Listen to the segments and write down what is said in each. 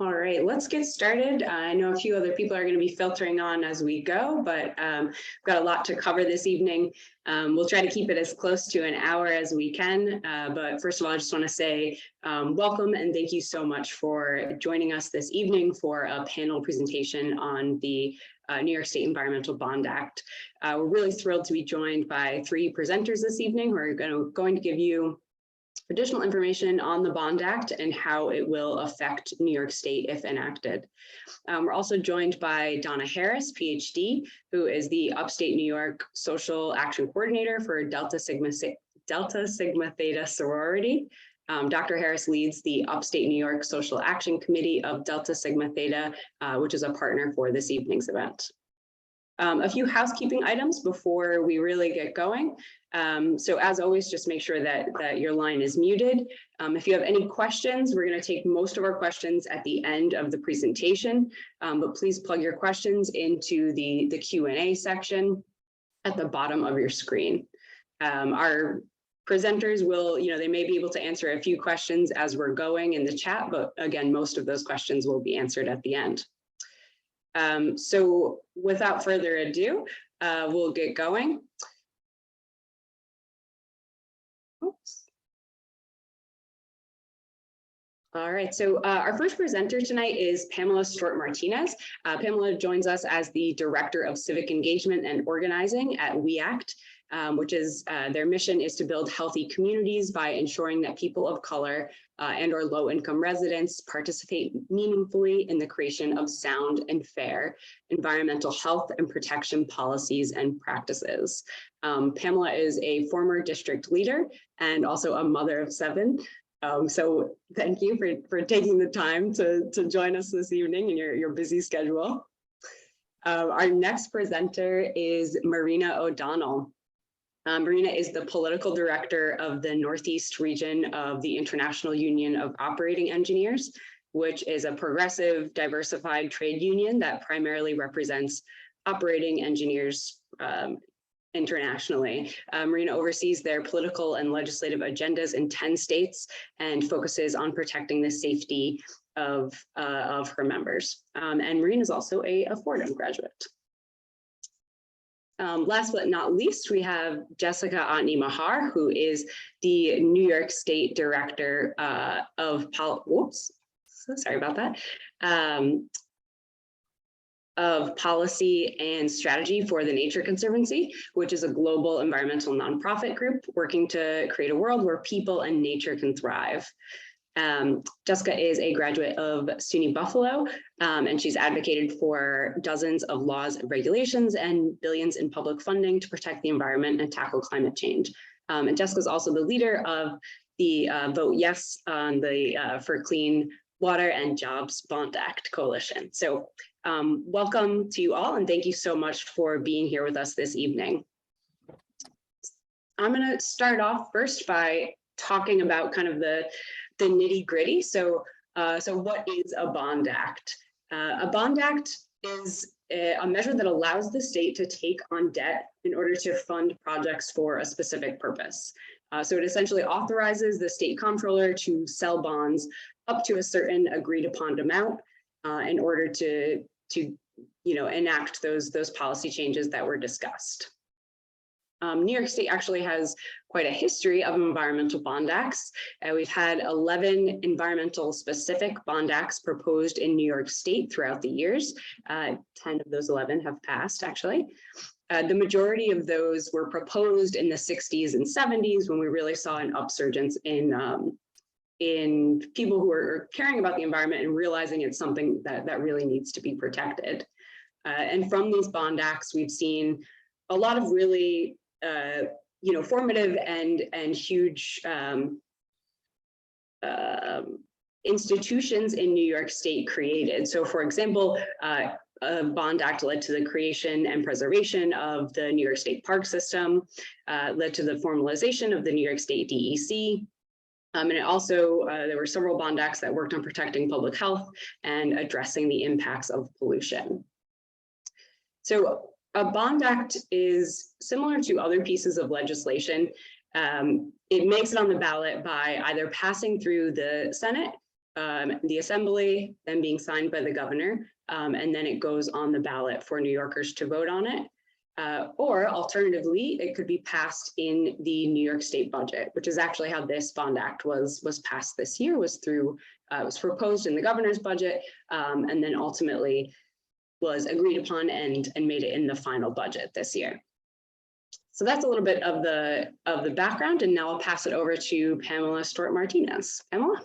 All right, let's get started. I know a few other people are going to be filtering on as we go, but we've got a lot to cover this evening. We'll try to keep it as close to an hour as we can. But first of all, I just want to say welcome and thank you so much for joining us this evening for a panel presentation on the New York State Environmental Bond Act. We're really thrilled to be joined by three presenters this evening who are going to give you additional information on the Bond Act and how it will affect New York State if enacted. We're also joined by Donna Harris, PhD, who is the Upstate New York Social Action Coordinator for Delta Sigma Theta sorority. Dr. Harris leads the Upstate New York Social Action Committee of Delta Sigma Theta, which is a partner for this evening's event. A few housekeeping items before we really get going. So as always, just make sure that your line is muted. If you have any questions, we're going to take most of our questions at the end of the presentation, but please plug your questions into the Q&A section at the bottom of your screen. Our presenters will, they may be able to answer a few questions as we're going in the chat, but again, most of those questions will be answered at the end. So without further ado, we'll get going. Oops. All right, so our first presenter tonight is Pamela Stewart-Martinez. Pamela joins us as the Director of Civic Engagement and Organizing at We Act, which is their mission is to build healthy communities by ensuring that people of color and or low-income residents participate meaningfully in the creation of sound and fair environmental health and protection policies and practices. Pamela is a former district leader and also a mother of 7. So thank you for taking the time to join us this evening in your busy schedule. Our next presenter is Marina O'Donnell. Marina is the political director of the Northeast region of the International Union of Operating Engineers, which is a progressive, diversified trade union that primarily represents operating engineers internationally. Marina oversees their political and legislative agendas in 10 states and focuses on protecting the safety of her members. And Marina is also a Fordham graduate. Last but not least, we have Jessica Otney Mahar, who is the New York State Director of Policy and Strategy for the Nature Conservancy, which is a global environmental nonprofit group working to create a world where people and nature can thrive. Jessica is a graduate of SUNY Buffalo, and she's advocated for dozens of laws and regulations and billions in public funding to protect the environment and tackle climate change. And Jessica is also the leader of the Vote Yes on the for Clean Water and Jobs Bond Act Coalition. So welcome to you all, and thank you so much for being here with us this evening. I'm going to start off first by talking about kind of the nitty gritty. So what is a bond act? A bond act is a measure that allows the state to take on debt in order to fund projects for a specific purpose. So it essentially authorizes the state comptroller to sell bonds up to a certain agreed upon amount in order to enact those policy changes that were discussed. New York State actually has quite a history of environmental bond acts. We've had 11 environmental specific bond acts proposed in New York State throughout the years. 10 of those 11 have passed, actually. The majority of those were proposed in the 60s and 70s when we really saw an upsurgence in people who are caring about the environment and realizing it's something that really needs to be protected. And from these bond acts, we've seen a lot of really formative and huge institutions in New York State created. So for example, a bond act led to the creation and preservation of the New York State Park System, led to the formalization of the New York State DEC. And it also, there were several bond acts that worked on protecting public health and addressing the impacts of pollution. So a bond act is similar to other pieces of legislation. It makes it on the ballot by either passing through the Senate the assembly, then being signed by the governor, and then it goes on the ballot for New Yorkers to vote on it. Or alternatively, it could be passed in the New York State budget, which is actually how this bond act was passed this year, was through, it was proposed in the governor's budget, and then ultimately was agreed upon and made it in the final budget this year. So that's a little bit of the background, and now I'll pass it over to Pamela Stewart-Martinez. Pamela?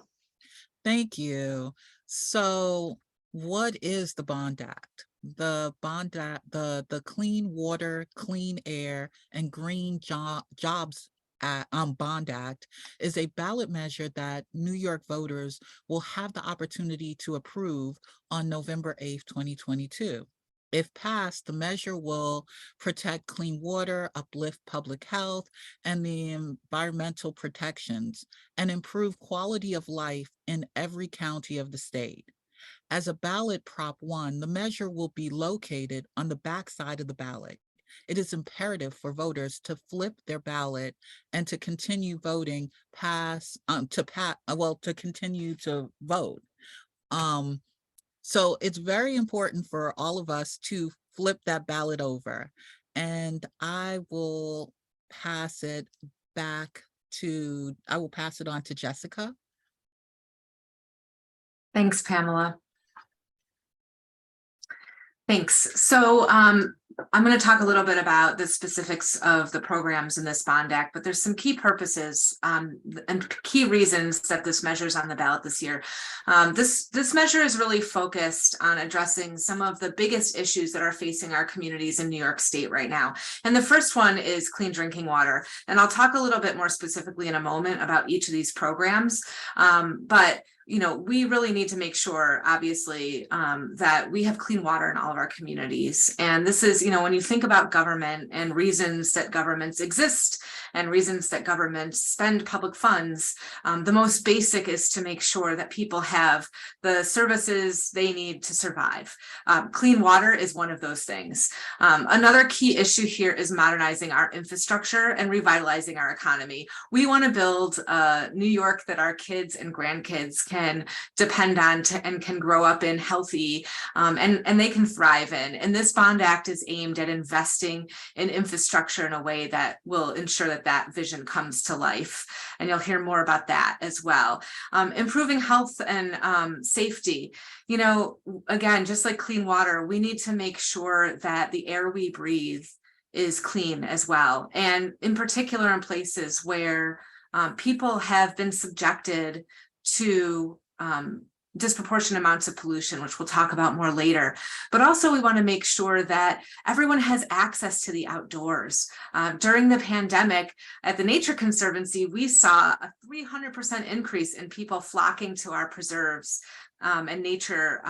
Thank you. So what is the Bond Act? The Bond Act, the Clean Water, Clean Air, and Green Jobs Bond Act is a ballot measure that New York voters will have the opportunity to approve on November 8th, 2022. If passed, the measure will protect clean water, uplift public health and the environmental protections, and improve quality of life in every county of the state. As a ballot Prop 1, the measure will be located on the back side of the ballot. It is imperative for voters to flip their ballot and to continue voting to continue to vote. So it's very important for all of us to flip that ballot over. And I will pass it on to Jessica. Thanks, Pamela. Thanks. So I'm going to talk a little bit about the specifics of the programs in this Bond Act, but there's some key purposes and key reasons that this measure is on the ballot this year. This measure is really focused on addressing some of the biggest issues that are facing our communities in New York State right now. And the first one is clean drinking water. And I'll talk a little bit more specifically in a moment about each of these programs. But you know, we really need to make sure, obviously, that we have clean water in all of our communities. And this is, you know, when you think about government and reasons that governments exist and reasons that governments spend public funds, the most basic is to make sure that people have the services they need to survive. Clean water is one of those things. Another key issue here is modernizing our infrastructure and revitalizing our economy. We want to build New York that our kids and grandkids can depend on and can grow up in healthy and they can thrive in. And this Bond Act is aimed at investing in infrastructure in a way that will ensure that that vision comes to life. And you'll hear more about that as well. Improving health and safety. You know, again, just like clean water, we need to make sure that the air we breathe is clean as well. And in particular, in places where people have been subjected to disproportionate amounts of pollution, which we'll talk about more later. But also we want to make sure that everyone has access to the outdoors. During the pandemic at the Nature Conservancy, we saw a 300% increase in people flocking to our preserves and nature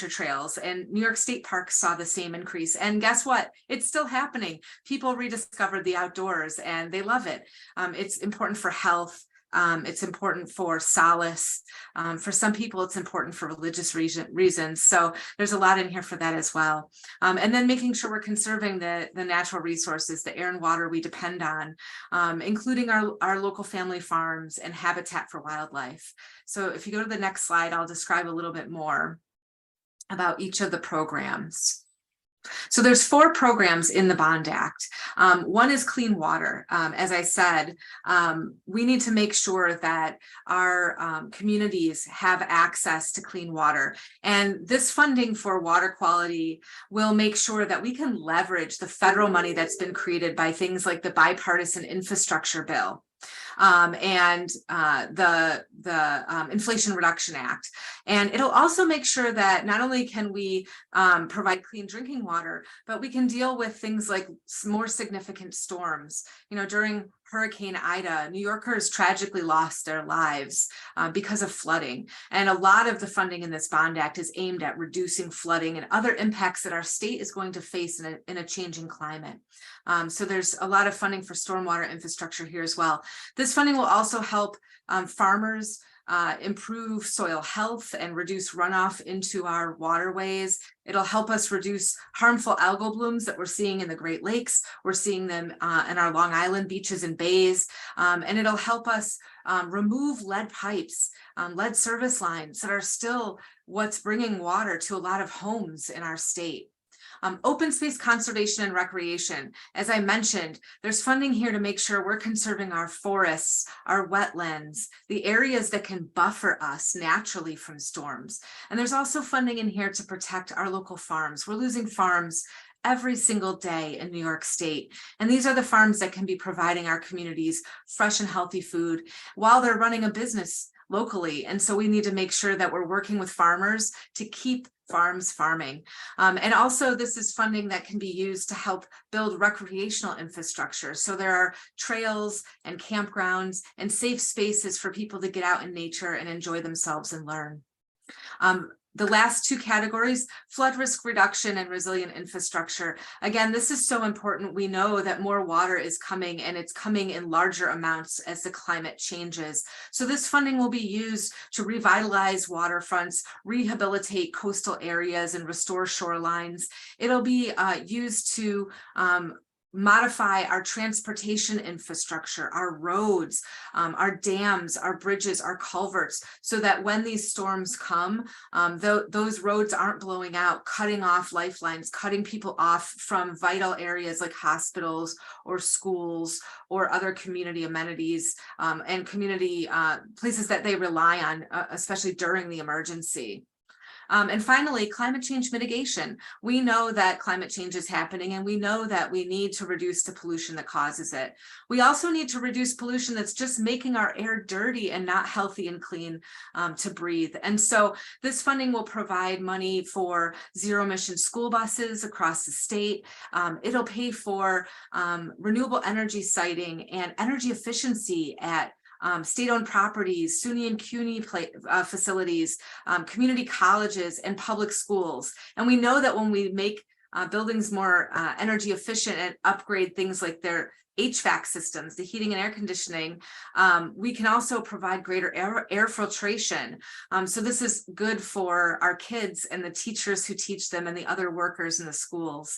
trails, and New York State parks saw the same increase. And guess what? It's still happening. People rediscovered the outdoors and they love it. It's important for health. It's important for solace. For some people, it's important for religious reasons. So there's a lot in here for that as well. And then making sure we're conserving the natural resources, the air and water we depend on, including our local family farms and habitat for wildlife. So if you go to the next slide, I'll describe a little bit more about each of the programs. So there's 4 programs in the Bond Act. One is clean water. As I said, we need to make sure that our communities have access to clean water. And this funding for water quality will make sure that we can leverage the federal money that's been created by things like the bipartisan infrastructure bill. And the Inflation Reduction Act. And it'll also make sure that not only can we provide clean drinking water, but we can deal with things like more significant storms. You know, during Hurricane Ida, New Yorkers tragically lost their lives because of flooding. And a lot of the funding in this Bond Act is aimed at reducing flooding and other impacts that our state is going to face in a changing climate. So there's a lot of funding for stormwater infrastructure here as well. This funding will also help farmers improve soil health and reduce runoff into our waterways. It'll help us reduce harmful algal blooms that we're seeing in the Great Lakes. We're seeing them in our Long Island beaches and bays. And it'll help us remove lead pipes, lead service lines that are still what's bringing water to a lot of homes in our state. Open space conservation and recreation. As I mentioned, there's funding here to make sure we're conserving our forests, our wetlands, the areas that can buffer us naturally from storms. And there's also funding in here to protect our local farms. We're losing farms every single day in New York State. And these are the farms that can be providing our communities fresh and healthy food while they're running a business locally. And so we need to make sure that we're working with farmers to keep farms farming. And also this is funding that can be used to help build recreational infrastructure. So there are trails and campgrounds and safe spaces for people to get out in nature and enjoy themselves and learn. The last two categories, flood risk reduction and resilient infrastructure. Again, this is so important. We know that more water is coming and it's coming in larger amounts as the climate changes. So this funding will be used to revitalize waterfronts, rehabilitate coastal areas and restore shorelines. It'll be used to modify our transportation infrastructure, our roads, our dams, our bridges, our culverts, so that when these storms come, those roads aren't blowing out, cutting off lifelines, cutting people off from vital areas like hospitals or schools or other community amenities and community places that they rely on, especially during the emergency. And finally, climate change mitigation. We know that climate change is happening and we know that we need to reduce the pollution that causes it. We also need to reduce pollution that's just making our air dirty and not healthy and clean to breathe. And so this funding will provide money for zero emission school buses across the state. It'll pay for renewable energy siting and energy efficiency at state-owned properties, SUNY and CUNY facilities, community colleges, and public schools. And we know that when we make buildings more energy efficient and upgrade things like their HVAC systems, the heating and air conditioning, we can also provide greater air filtration. So this is good for our kids and the teachers who teach them and the other workers in the schools.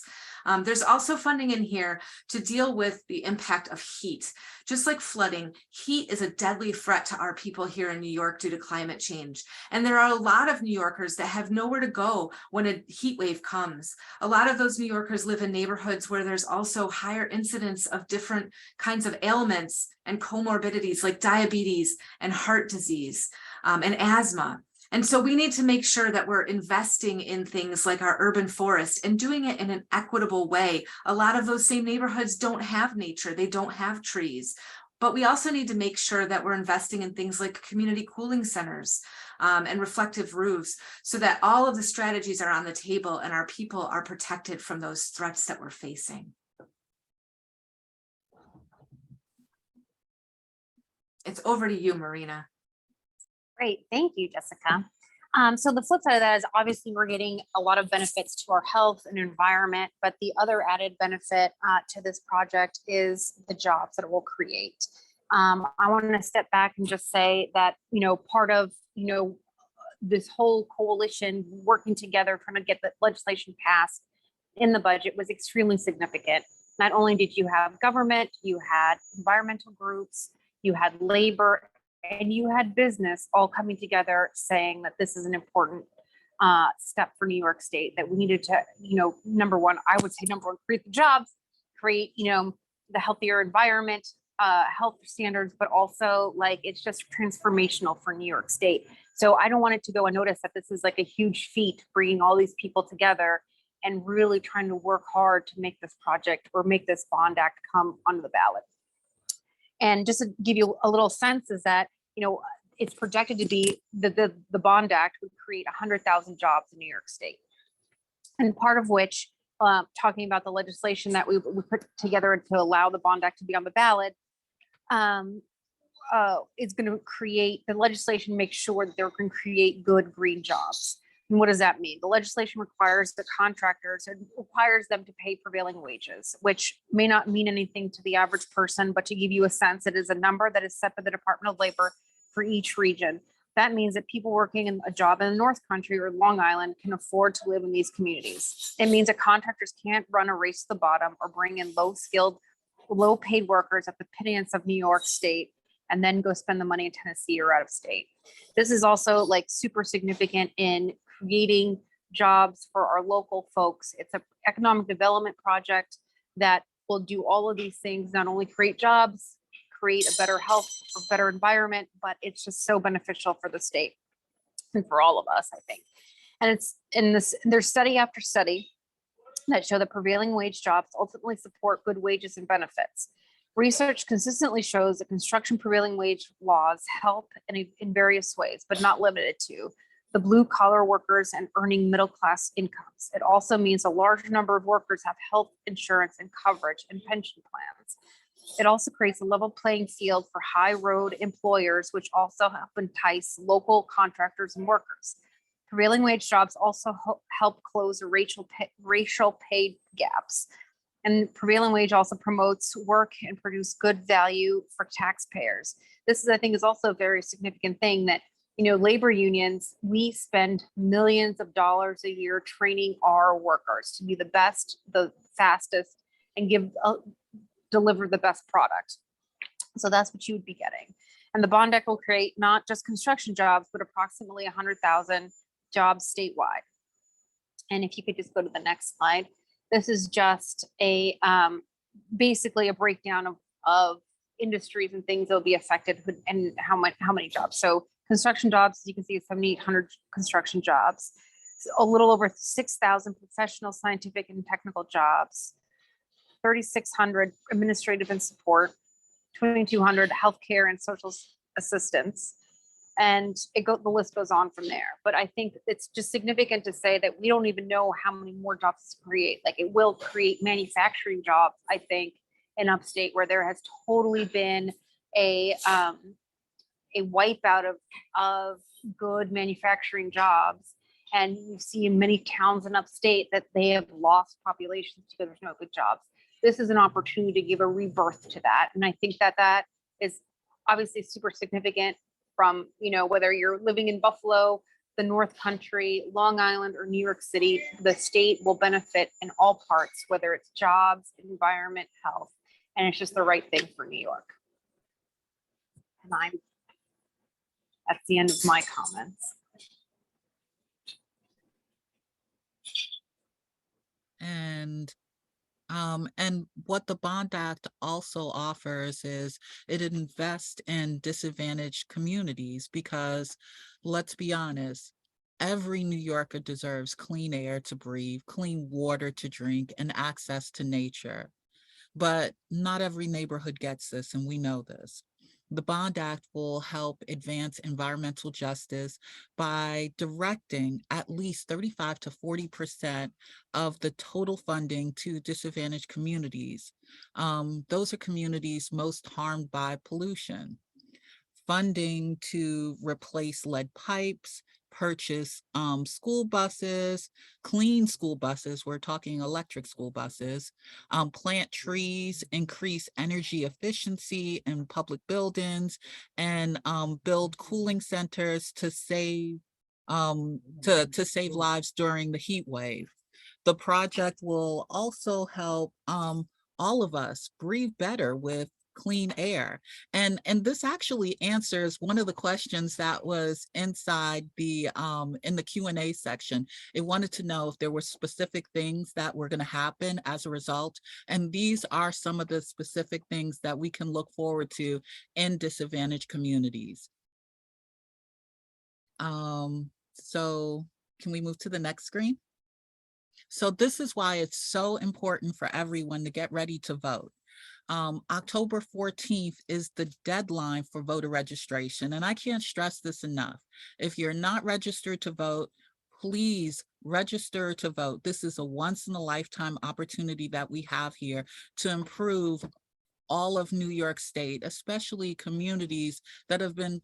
There's also funding in here to deal with the impact of heat. Just like flooding, heat is a deadly threat to our people here in New York due to climate change. And there are a lot of New Yorkers that have nowhere to go when a heat wave comes. A lot of those New Yorkers live in neighborhoods where there's also higher incidence of different kinds of ailments and comorbidities like diabetes and heart disease and asthma. And so we need to make sure that we're investing in things like our urban forest and doing it in an equitable way. A lot of those same neighborhoods don't have nature, they don't have trees. But we also need to make sure that we're investing in things like community cooling centers and reflective roofs so that all of the strategies are on the table and our people are protected from those threats that we're facing. It's over to you, Marina. Great, thank you, Jessica. So the flip side of that is obviously we're getting a lot of benefits to our health and environment, but the other added benefit to this project is the jobs that it will create. I want to step back and just say that, part of, this whole coalition working together trying to get the legislation passed in the budget was extremely significant. Not only did you have government, you had environmental groups, you had labor, and you had business all coming together saying that this is an important step for New York State, that we needed to, number one, create the jobs, create, the healthier environment, health standards, but also it's just transformational for New York State. So I don't want it to go unnoticed that this is like a huge feat, bringing all these people together and really trying to work hard to make this project or make this Bond Act come onto the ballot. And just to give you a little sense is that, it's projected to be the Bond Act would create 100,000 jobs in New York State. And part of which, talking about the legislation that we put together to allow the Bond Act to be on the ballot, is going to create, the legislation makes sure that they're going to create good green jobs. And what does that mean? The legislation requires the contractors, it requires them to pay prevailing wages, which may not mean anything to the average person, but to give you a sense, it is a number that is set by the Department of Labor for each region. That means that people working in a job in the North Country or Long Island can afford to live in these communities. It means that contractors can't run a race to the bottom or bring in low-skilled, low-paid workers at the pittance of New York State and then go spend the money in Tennessee or out of state. This is also like super significant in creating jobs for our local folks. It's an economic development project that will do all of these things, not only create jobs, create a better health, a better environment, but it's just so beneficial for the state and for all of us, I think. And it's in this, there's study after study that show that prevailing wage jobs ultimately support good wages and benefits. Research consistently shows that construction prevailing wage laws help in various ways, but not limited to the blue collar workers and earning middle class incomes. It also means a larger number of workers have health insurance and coverage and pension plans. It also creates a level playing field for high road employers, which also help entice local contractors and workers. Prevailing wage jobs also help close racial pay gaps. And prevailing wage also promotes work and produce good value for taxpayers. This is, I think, is also a very significant thing that, you know, labor unions, we spend millions of dollars a year training our workers to be the best, the fastest, and deliver the best product. So that's what you would be getting. And the Bond Act will create not just construction jobs, but approximately 100,000 jobs statewide. And if you could just go to the next slide. This is just a basically a breakdown of industries and things that will be affected and how many jobs. So construction jobs, as you can see, 7,800 construction jobs, so a little over 6,000 professional, scientific, and technical jobs, 3,600 administrative and support, 2,200 healthcare and social assistance, and the list goes on from there. But I think it's just significant to say that we don't even know how many more jobs to create. Like, it will create manufacturing jobs, I think, in upstate, where there has totally been a wipeout of good manufacturing jobs. And you see in many towns in upstate that they have lost populations because there's no good jobs. This is an opportunity to give a rebirth to that. And I think that that is obviously super significant from, you know, whether you're living in Buffalo, the North Country, Long Island, or New York City, the state will benefit in all parts, whether it's jobs, environment, health, and it's just the right thing for New York. And that's the end of my comments. And what the Bond Act also offers is it invests in disadvantaged communities, because let's be honest, every New Yorker deserves clean air to breathe, clean water to drink, and access to nature. But not every neighborhood gets this, and we know this. The Bond Act will help advance environmental justice by directing at least 35 to 40% of the total funding to disadvantaged communities. Those are communities most harmed by pollution. Funding to replace lead pipes, purchase school buses, clean school buses, we're talking electric school buses, plant trees, increase energy efficiency in public buildings, and build cooling centers to save lives during the heat wave. The project will also help all of us breathe better with clean air. And this actually answers one of the questions that was inside the in the Q&A section. It wanted to know if there were specific things that were going to happen as a result. And these are some of the specific things that we can look forward to in disadvantaged communities. So can we move to the next screen? So this is why it's so important for everyone to get ready to vote. October 14th is the deadline for voter registration, and I can't stress this enough. If you're not registered to vote, please register to vote. This is a once-in-a-lifetime opportunity that we have here to improve all of New York State, especially communities that have been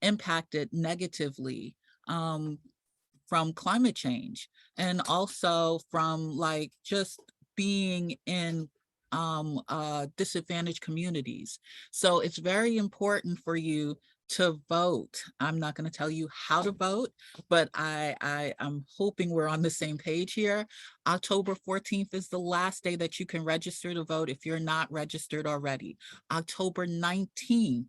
impacted negatively from climate change, and also from like just being in disadvantaged communities. So it's very important for you to vote. I'm not going to tell you how to vote, but I'm hoping we're on the same page here. October 14th is the last day that you can register to vote if you're not registered already. October 19th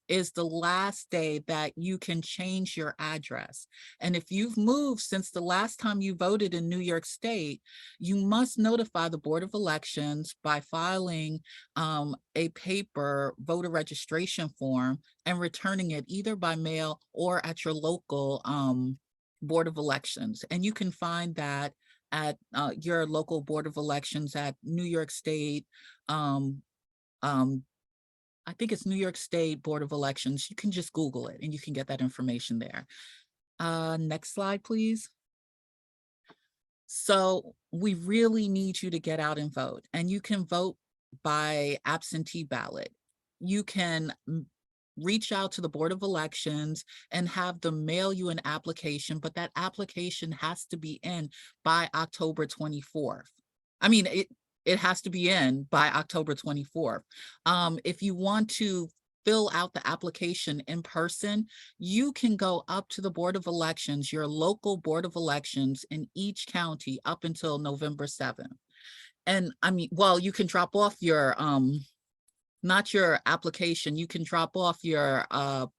is the last day that you can change your address. And if you've moved since the last time you voted in New York State, you must notify the Board of Elections by filing a paper voter registration form and returning it either by mail or at your local Board of Elections. And you can find that at your local Board of Elections at New York State, I think it's New York State Board of Elections. You can just Google it and you can get that information there. Next slide, please. So we really need you to get out and vote, and you can vote by absentee ballot. You can reach out to the Board of Elections and have them mail you an application, but that application has to be in by October 24th. I mean, it has to be in by October 24th. If you want to fill out the application in person, you can go up to the Board of Elections, your local Board of Elections in each county up until November 7th. And I mean, well, you can drop off your, not your application, you can drop off your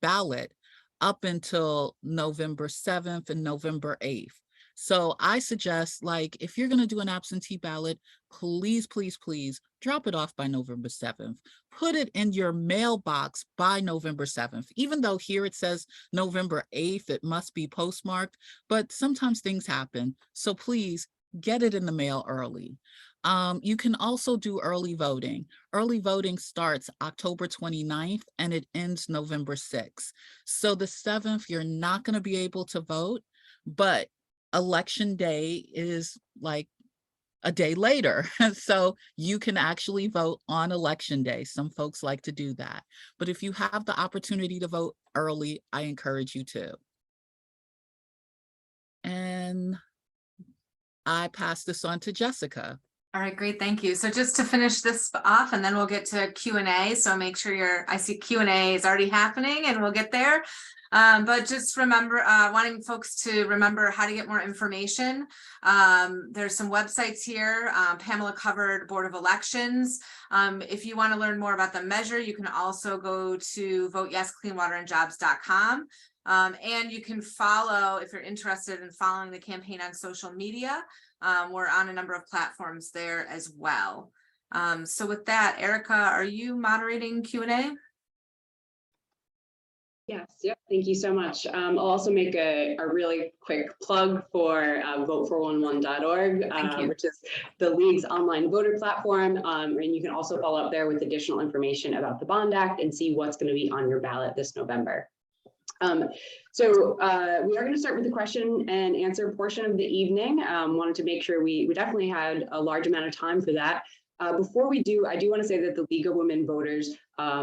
ballot up until November 7th and November 8th. So I suggest, like, if you're going to do an absentee ballot, please, please, please drop it off by November 7th. Put it in your mailbox by November 7th. Even though here it says November 8th, it must be postmarked, but sometimes things happen. So please get it in the mail early. You can also do early voting. Early voting starts October 29th and it ends November 6th. So the 7th, you're not going to be able to vote, but Election Day is like a day later. So you can actually vote on Election Day. Some folks like to do that. But if you have the opportunity to vote early, I encourage you to. And I pass this on to Jessica. All right, great, thank you. So just to finish this off, and then we'll get to Q&A. So make sure I see Q&A is already happening, and we'll get there. But just remember, wanting folks to remember how to get more information. There's some websites here. Pamela covered Board of Elections. If you want to learn more about the measure, you can also go to voteyescleanwaterandjobs.com. And you can follow, if you're interested in following the campaign on social media, we're on a number of platforms there as well. So with that, Erica, are you moderating Q&A? Yes, yep, thank you so much. I'll also make a really quick plug for vote411.org, which is the League's online voter platform. And you can also follow up there with additional information about the Bond Act and see what's going to be on your ballot this November. So we are going to start with the question and answer portion of the evening. Wanted to make sure we definitely had a large amount of time for that. Before we do, I do want to say that the League of Women Voters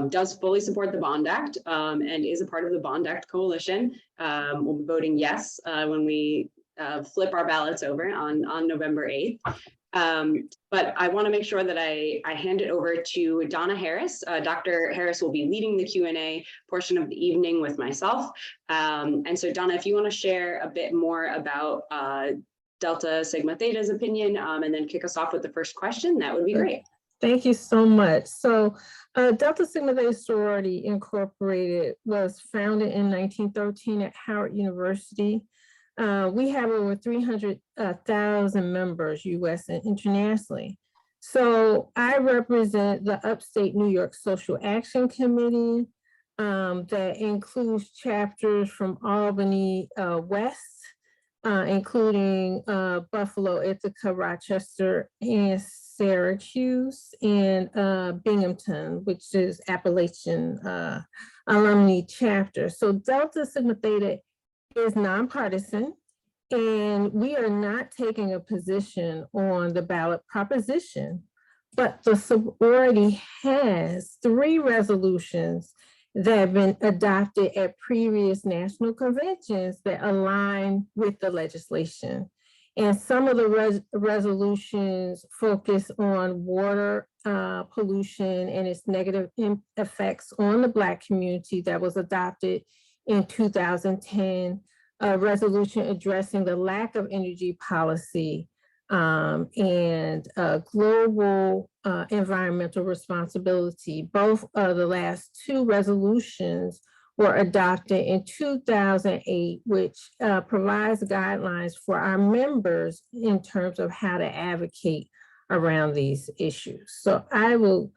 does fully support the Bond Act and is a part of the Bond Act Coalition. We'll be voting yes when we flip our ballots over on November 8th. But I want to make sure that I hand it over to Donna Harris. Dr. Harris will be leading the Q&A portion of the evening with myself. And so Donna, if you want to share a bit more about Delta Sigma Theta's opinion and then kick us off with the first question, that would be great. Thank you so much. So Delta Sigma Theta Sorority Incorporated was founded in 1913 at Howard University. We have over 300,000 members, US and internationally. So I represent the Upstate New York Social Action Committee that includes chapters from Albany West, including Buffalo, Ithaca, Rochester, and Syracuse, and Binghamton, which is Appalachian alumni chapter. So Delta Sigma Theta is nonpartisan, and we are not taking a position on the ballot proposition, but the sorority has 3 resolutions that have been adopted at previous national conventions that align with the legislation. And some of the resolutions focus on water pollution and its negative effects on the Black community that was adopted in 2010, a resolution addressing the lack of energy policy and global environmental responsibility. Both of the last two resolutions were adopted in 2008, which provides guidelines for our members in terms of how to advocate around these issues. So I will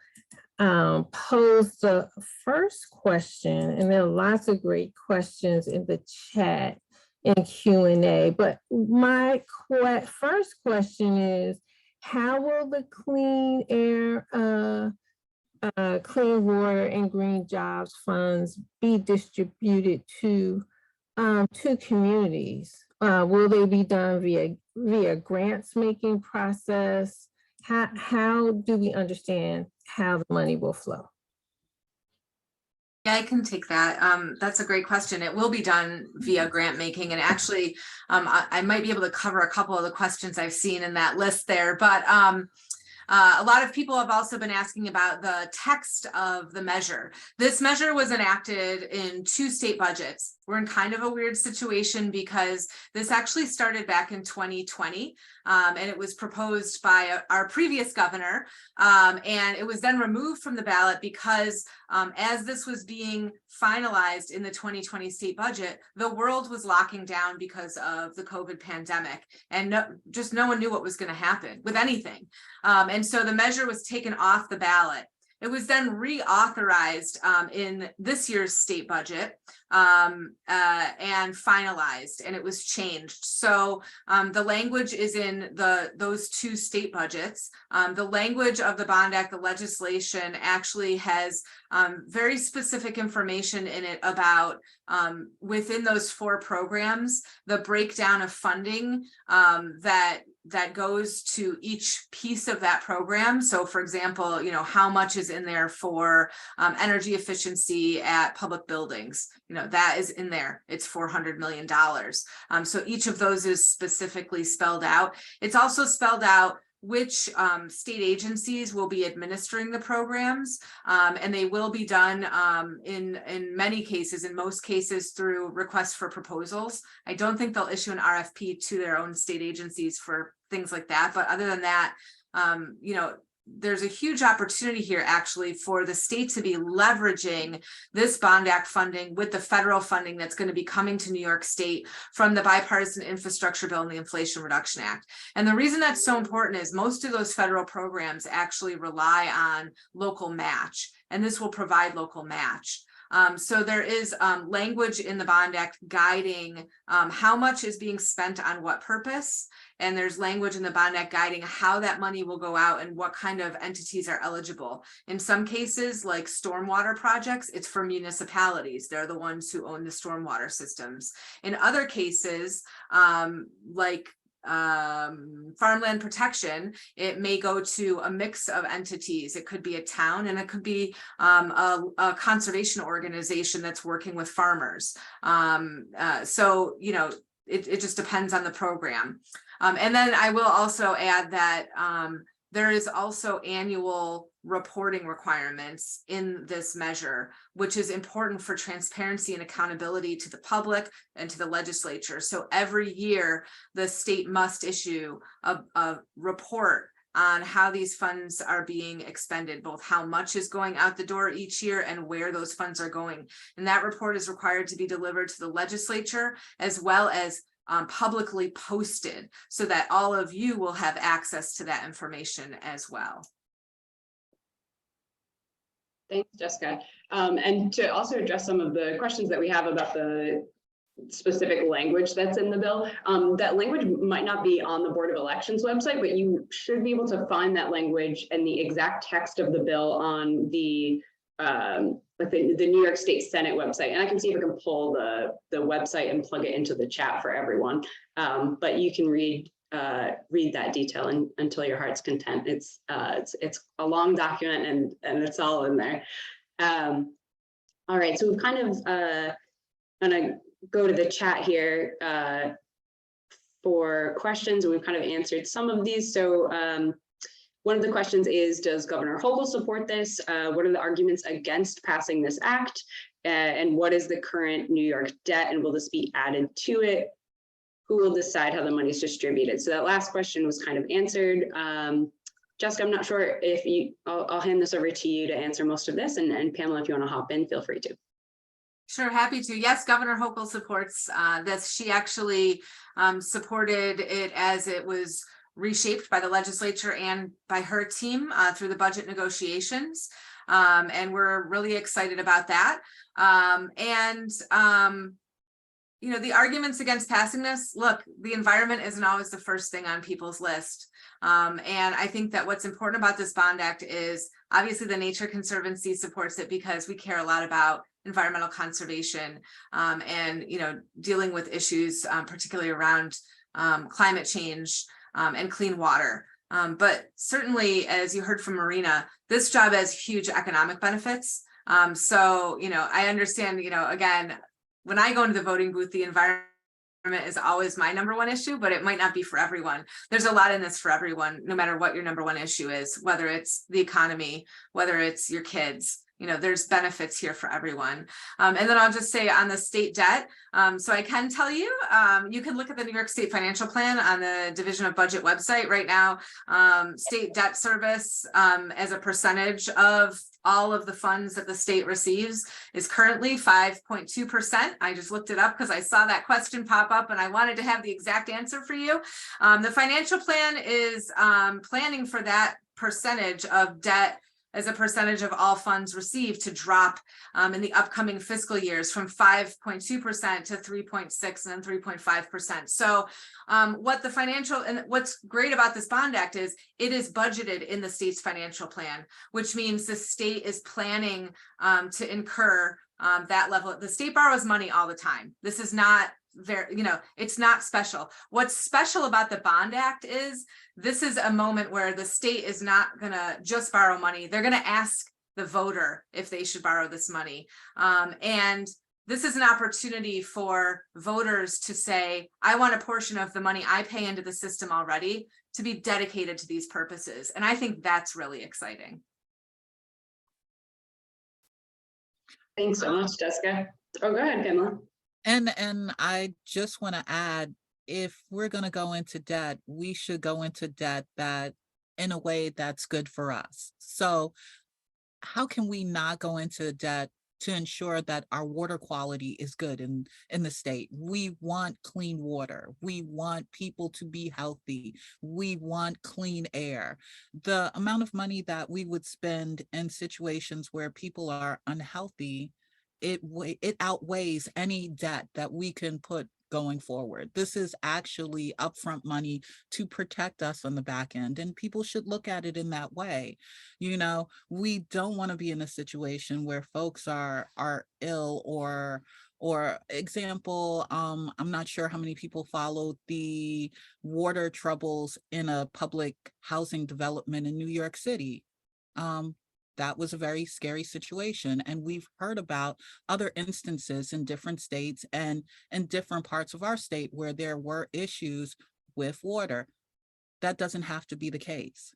pose the first question, and there are lots of great questions in the chat and Q&A, but my first question is, how will the Clean Air, Clean Water and Green Jobs funds be distributed to communities? Will they be done via grants making process? How do we understand how the money will flow? Yeah, I can take that. That's a great question. It will be done via grant making, and actually, I might be able to cover a couple of the questions I've seen in that list there. But a lot of people have also been asking about the text of the measure. This measure was enacted in 2 state budgets. We're in kind of a weird situation because this actually started back in 2020, and it was proposed by our previous governor, and it was then removed from the ballot because as this was being finalized in the 2020 state budget, the world was locking down because of the COVID pandemic, and no one knew what was going to happen with anything. And so the measure was taken off the ballot. It was then reauthorized in this year's state budget and finalized, and it was changed. So the language is in those 2 state budgets. The language of the Bond Act, the legislation, actually has very specific information in it about within those 4 programs, the breakdown of funding that goes to each piece of that program. So for example, how much is in there for energy efficiency at public buildings? That is in there. It's $400 million. So each of those is specifically spelled out. It's also spelled out which state agencies will be administering the programs, and they will be done in many cases, in most cases, through requests for proposals. I don't think they'll issue an RFP to their own state agencies for things like that, but other than that, there's a huge opportunity here actually for the state to be leveraging this Bond Act funding with the federal funding that's going to be coming to New York State from the Bipartisan Infrastructure Bill and the Inflation Reduction Act. And the reason that's so important is most of those federal programs actually rely on local match, and this will provide local match. So there is language in the Bond Act guiding how much is being spent on what purpose. And there's language in the Bond Act guiding how that money will go out and what kind of entities are eligible. In some cases, like stormwater projects, it's for municipalities. They're the ones who own the stormwater systems. In other cases, like farmland protection, it may go to a mix of entities. It could be a town, and it could be a conservation organization that's working with farmers. So it just depends on the program. And then I will also add that there is also annual reporting requirements in this measure, which is important for transparency and accountability to the public and to the legislature. So every year, the state must issue a report on how these funds are being expended, both how much is going out the door each year and where those funds are going. And that report is required to be delivered to the legislature as well as publicly posted so that all of you will have access to that information as well. Thanks, Jessica. And to also address some of the questions that we have about the specific language that's in the bill, that language might not be on the Board of Elections website, but you should be able to find that language and the exact text of the bill on the New York State Senate website. And I can see if I can pull the website and plug it into the chat for everyone. But you can read that detail until your heart's content. It's a long document and it's all in there. All right, so we've kind of gonna go to the chat here for questions, and we've kind of answered some of these. So one of the questions is, does Governor Hochul support this? What are the arguments against passing this act? And what is the current New York debt, and will this be added to it? Who will decide how the money is distributed? So that last question was kind of answered. Jessica, I'm not sure if I'll hand this over to you to answer most of this, and Pamela, if you want to hop in, feel free to. Sure, happy to. Yes, Governor Hochul supports this. She actually supported it as it was reshaped by the legislature and by her team through the budget negotiations. And we're really excited about that. You know, the arguments against passing this, look, the environment isn't always the first thing on people's list. And I think that what's important about this bond act is obviously the Nature Conservancy supports it because we care a lot about environmental conservation and, you know, dealing with issues, particularly around climate change and clean water. But certainly, as you heard from Marina, this job has huge economic benefits. So, you know, I understand, you know, again, when I go into the voting booth, the environment is always my number one issue, but it might not be for everyone. There's a lot in this for everyone, no matter what your number one issue is, whether it's the economy, whether it's your kids. You know, there's benefits here for everyone. And then I'll just say on the state debt. So I can tell you, you can look at the New York State Financial Plan on the Division of Budget website right now. State debt service as a percentage of all of the funds that the state receives is currently 5.2%. I just looked it up because I saw that question pop up and I wanted to have the exact answer for you. The financial plan is planning for that percentage of debt as a percentage of all funds received to drop in the upcoming fiscal years from 5.2% to 3.6% and then 3.5%. So what the financial and what's great about this bond act is it is budgeted in the state's financial plan, which means the state is planning to incur that level. The state borrows money all the time. This is not very, you know, it's not special. What's special about the bond act is this is a moment where the state is not going to just borrow money. They're going to ask the voter if they should borrow this money. And this is an opportunity for voters to say, I want a portion of the money I pay into the system already to be dedicated to these purposes. And I think that's really exciting. Thanks so much, Jessica. Oh, go ahead, Pamela. And I just want to add, if we're going to go into debt, we should go into debt that in a way that's good for us. So how can we not go into debt to ensure that our water quality is good in the state? We want clean water. We want people to be healthy. We want clean air. The amount of money that we would spend in situations where people are unhealthy, it outweighs any debt that we can put going forward. This is actually upfront money to protect us on the back end, and people should look at it in that way. You know, we don't want to be in a situation where folks are ill or example, I'm not sure how many people followed the water troubles in a public housing development in New York City. That was a very scary situation. And we've heard about other instances in different states and in different parts of our state where there were issues with water. That doesn't have to be the case.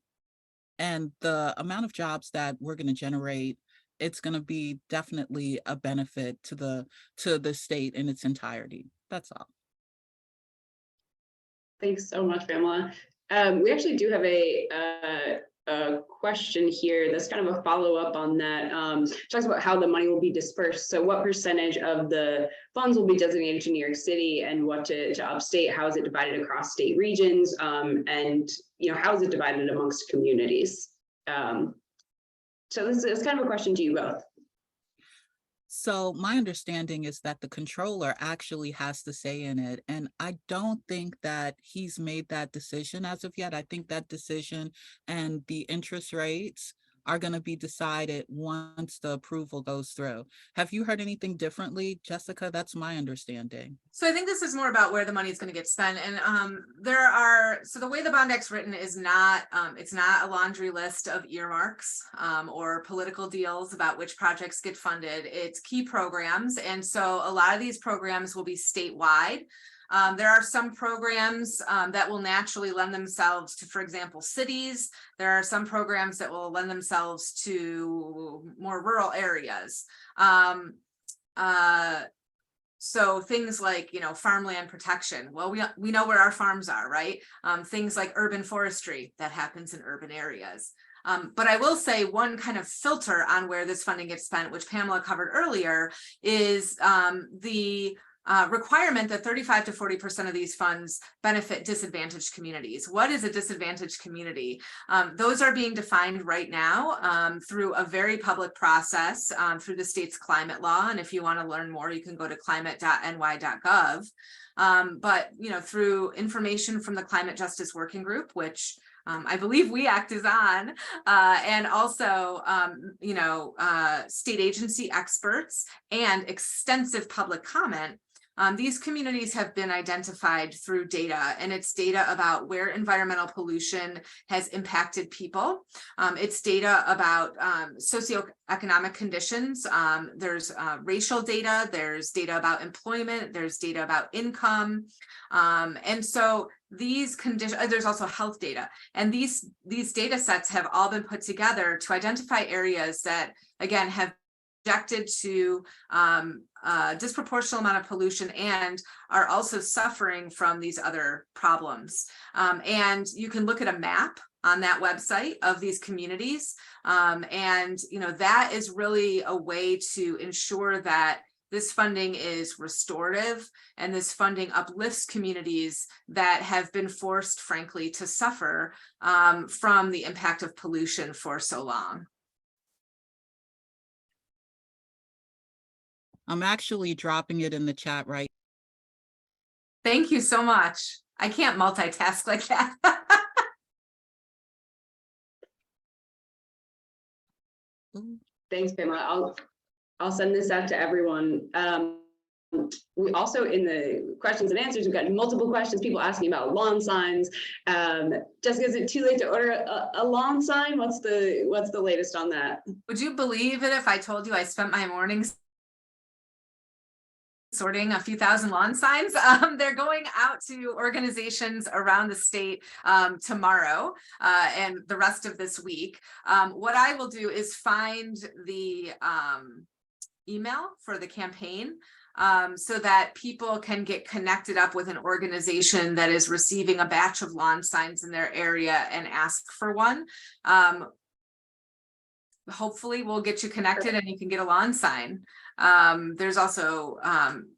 And the amount of jobs that we're going to generate, it's going to be definitely a benefit to the state in its entirety. That's all. Thanks so much, Pamela. We actually do have a question here that's kind of a follow-up on that. Talks about how the money will be dispersed. So what percentage of the funds will be designated to New York City and what to upstate? How is it divided across state regions? And you know, how is it divided amongst communities? So this is kind of a question to you both. So my understanding is that the controller actually has to say in it, and I don't think that he's made that decision as of yet. I think that decision and the interest rates are going to be decided once the approval goes through. Have you heard anything differently, Jessica? That's my understanding. So I think this is more about where the money is going to get spent. And so the way the bond act's written is not, it's not a laundry list of earmarks or political deals about which projects get funded. It's key programs. And so a lot of these programs will be statewide. There are some programs that will naturally lend themselves to, for example, cities. There are some programs that will lend themselves to more rural areas. So things like, farmland protection. Well, we know where our farms are, right? Things like urban forestry that happens in urban areas. But I will say one kind of filter on where this funding gets spent, which Pamela covered earlier, is the requirement that 35 to 40% of these funds benefit disadvantaged communities. What is a disadvantaged community? Those are being defined right now through a very public process through the state's climate law. And if you want to learn more, you can go to climate.ny.gov. But through information from the Climate Justice Working Group, which I believe WEACT is on, and also, state agency experts and extensive public comment. These communities have been identified through data, and it's data about where environmental pollution has impacted people. It's data about socioeconomic conditions. There's racial data, there's data about employment, there's data about income. And so these conditions, there's also health data, and these data sets have all been put together to identify areas that, again, have subjected to disproportionate amount of pollution and are also suffering from these other problems. And you can look at a map on that website of these communities. And that is really a way to ensure that this funding is restorative, and this funding uplifts communities that have been forced, frankly, to suffer from the impact of pollution for so long. I'm actually dropping it in the chat right. Thank you so much. I can't multitask like that. Thanks, Pamela. I'll send this out to everyone. We also, in the questions and answers, we've got multiple questions, people asking about lawn signs. Jessica, is it too late to order a lawn sign? What's the latest on that? Would you believe it if I told you I spent my mornings sorting a few thousand lawn signs? They're going out to organizations around the state tomorrow and the rest of this week. What I will do is find the email for the campaign so that people can get connected up with an organization that is receiving a batch of lawn signs in their area and ask for one. Hopefully we'll get you connected and you can get a lawn sign. There's also,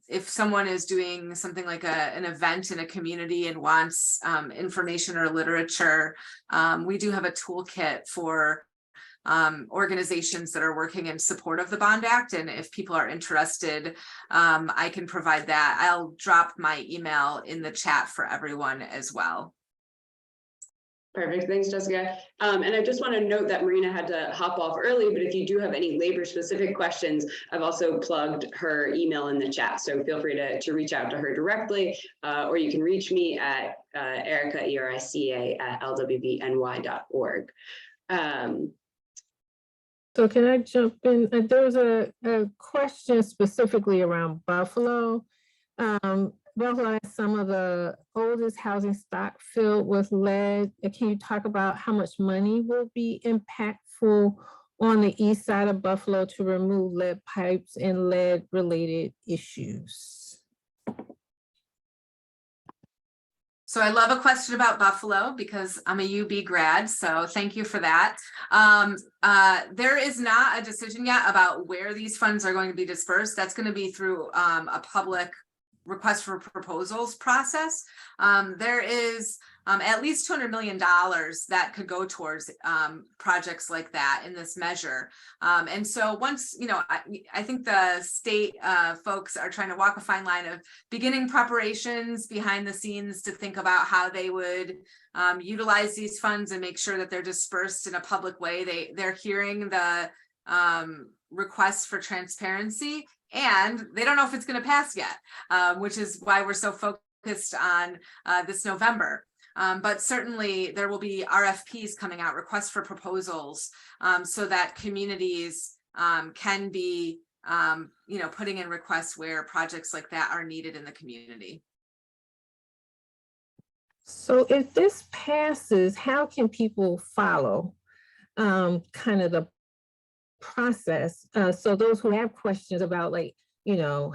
if someone is doing something like an event in a community and wants information or literature, we do have a toolkit for organizations that are working in support of the Bond Act. And if people are interested, I can provide that. I'll drop my email in the chat for everyone as well. Perfect. Thanks, Jessica. And I just want to note that Marina had to hop off early, but if you do have any labor specific questions, I've also plugged her email in the chat. So feel free to reach out to her directly, or you can reach me at Erica, ERICA at lwvny.org. So can I jump in? There was a question specifically around Buffalo. Buffalo has some of the oldest housing stock filled with lead. Can you talk about how much money will be impactful on the east side of Buffalo to remove lead pipes and lead related issues? So I love a question about Buffalo because I'm a UB grad, so thank you for that. There is not a decision yet about where these funds are going to be dispersed. That's going to be through a public request for proposals process. There is at least $200 million that could go towards projects like that in this measure. And so once, I think the state folks are trying to walk a fine line of beginning preparations behind the scenes to think about how they would utilize these funds and make sure that they're dispersed in a public way. They're hearing the requests for transparency, and they don't know if it's going to pass yet, which is why we're so focused on this November. But certainly there will be RFPs coming out, requests for proposals, so that communities can be, putting in requests where projects like that are needed in the community. So if this passes, how can people follow kind of the process? So those who have questions about like,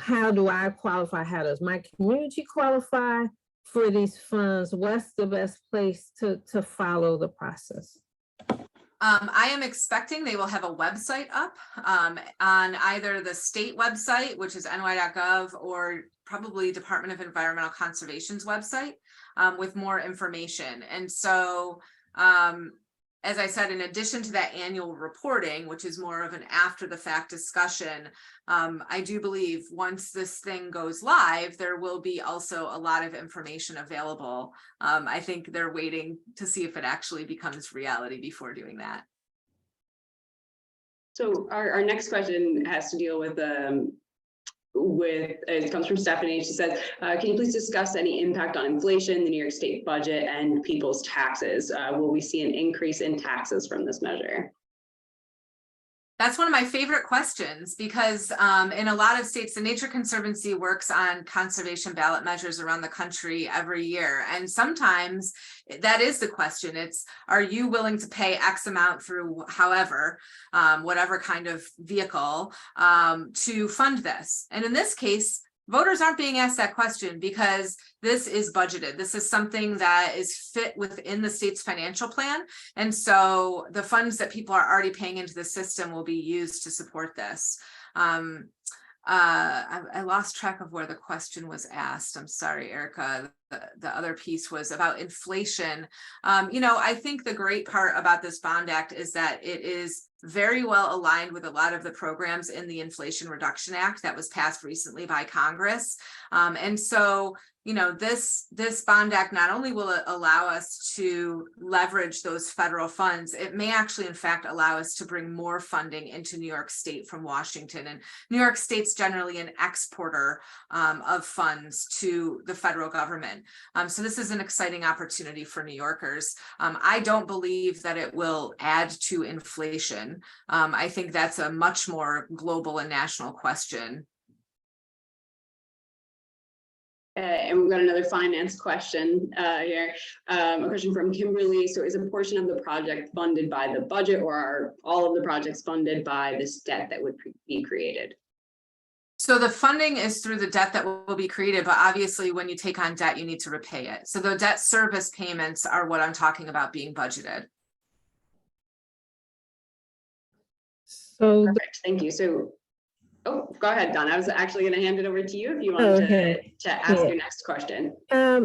how do I qualify? How does my community qualify for these funds? What's the best place to follow the process? I am expecting they will have a website up on either the state website, which is ny.gov, or probably Department of Environmental Conservation's website with more information. And so, as I said, in addition to that annual reporting, which is more of an after the fact discussion, I do believe once this thing goes live, there will be also a lot of information available. I think they're waiting to see if it actually becomes reality before doing that. So our next question has to deal with it comes from Stephanie. She says, can you please discuss any impact on inflation, the New York State budget, and people's taxes? Will we see an increase in taxes from this measure? That's one of my favorite questions because in a lot of states, the Nature Conservancy works on conservation ballot measures around the country every year. And sometimes that is the question. It's, are you willing to pay X amount through however, whatever kind of vehicle to fund this? And in this case, voters aren't being asked that question because this is budgeted. This is something that is fit within the state's financial plan. And so the funds that people are already paying into the system will be used to support this. I lost track of where the question was asked. I'm sorry, Erica. The other piece was about inflation. I think the great part about this bond act is that it is very well aligned with a lot of the programs in the Inflation Reduction Act that was passed recently by Congress. And so, this bond act not only will it allow us to leverage those federal funds, it may actually, in fact, allow us to bring more funding into New York State from Washington. And New York State's generally an exporter of funds to the federal government. So this is an exciting opportunity for New Yorkers. I don't believe that it will add to inflation. I think that's a much more global and national question. And we've got another finance question here. A question from Kimberly. So is a portion of the project funded by the budget, or are all of the projects funded by this debt that would be created? So the funding is through the debt that will be created, but obviously when you take on debt, you need to repay it. So the debt service payments are what I'm talking about being budgeted. So Perfect. Thank you. So, oh, go ahead, Don. I was actually going to hand it over to you if you wanted to ask your next question.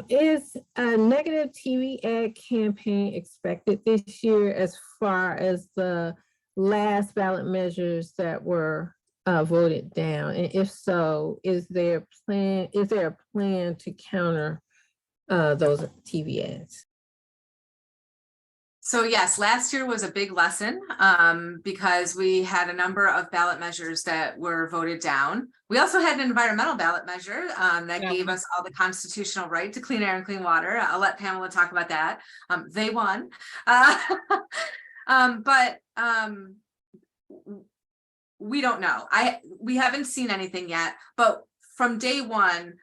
Is a negative TV ad campaign expected this year as far as the last ballot measures that were voted down? And if so, is there a plan to counter those TV ads? So yes, last year was a big lesson because we had a number of ballot measures that were voted down. We also had an environmental ballot measure that gave us all the constitutional right to clean air and clean water. I'll let Pamela talk about that. They won. But we don't know. We haven't seen anything yet, but from day one,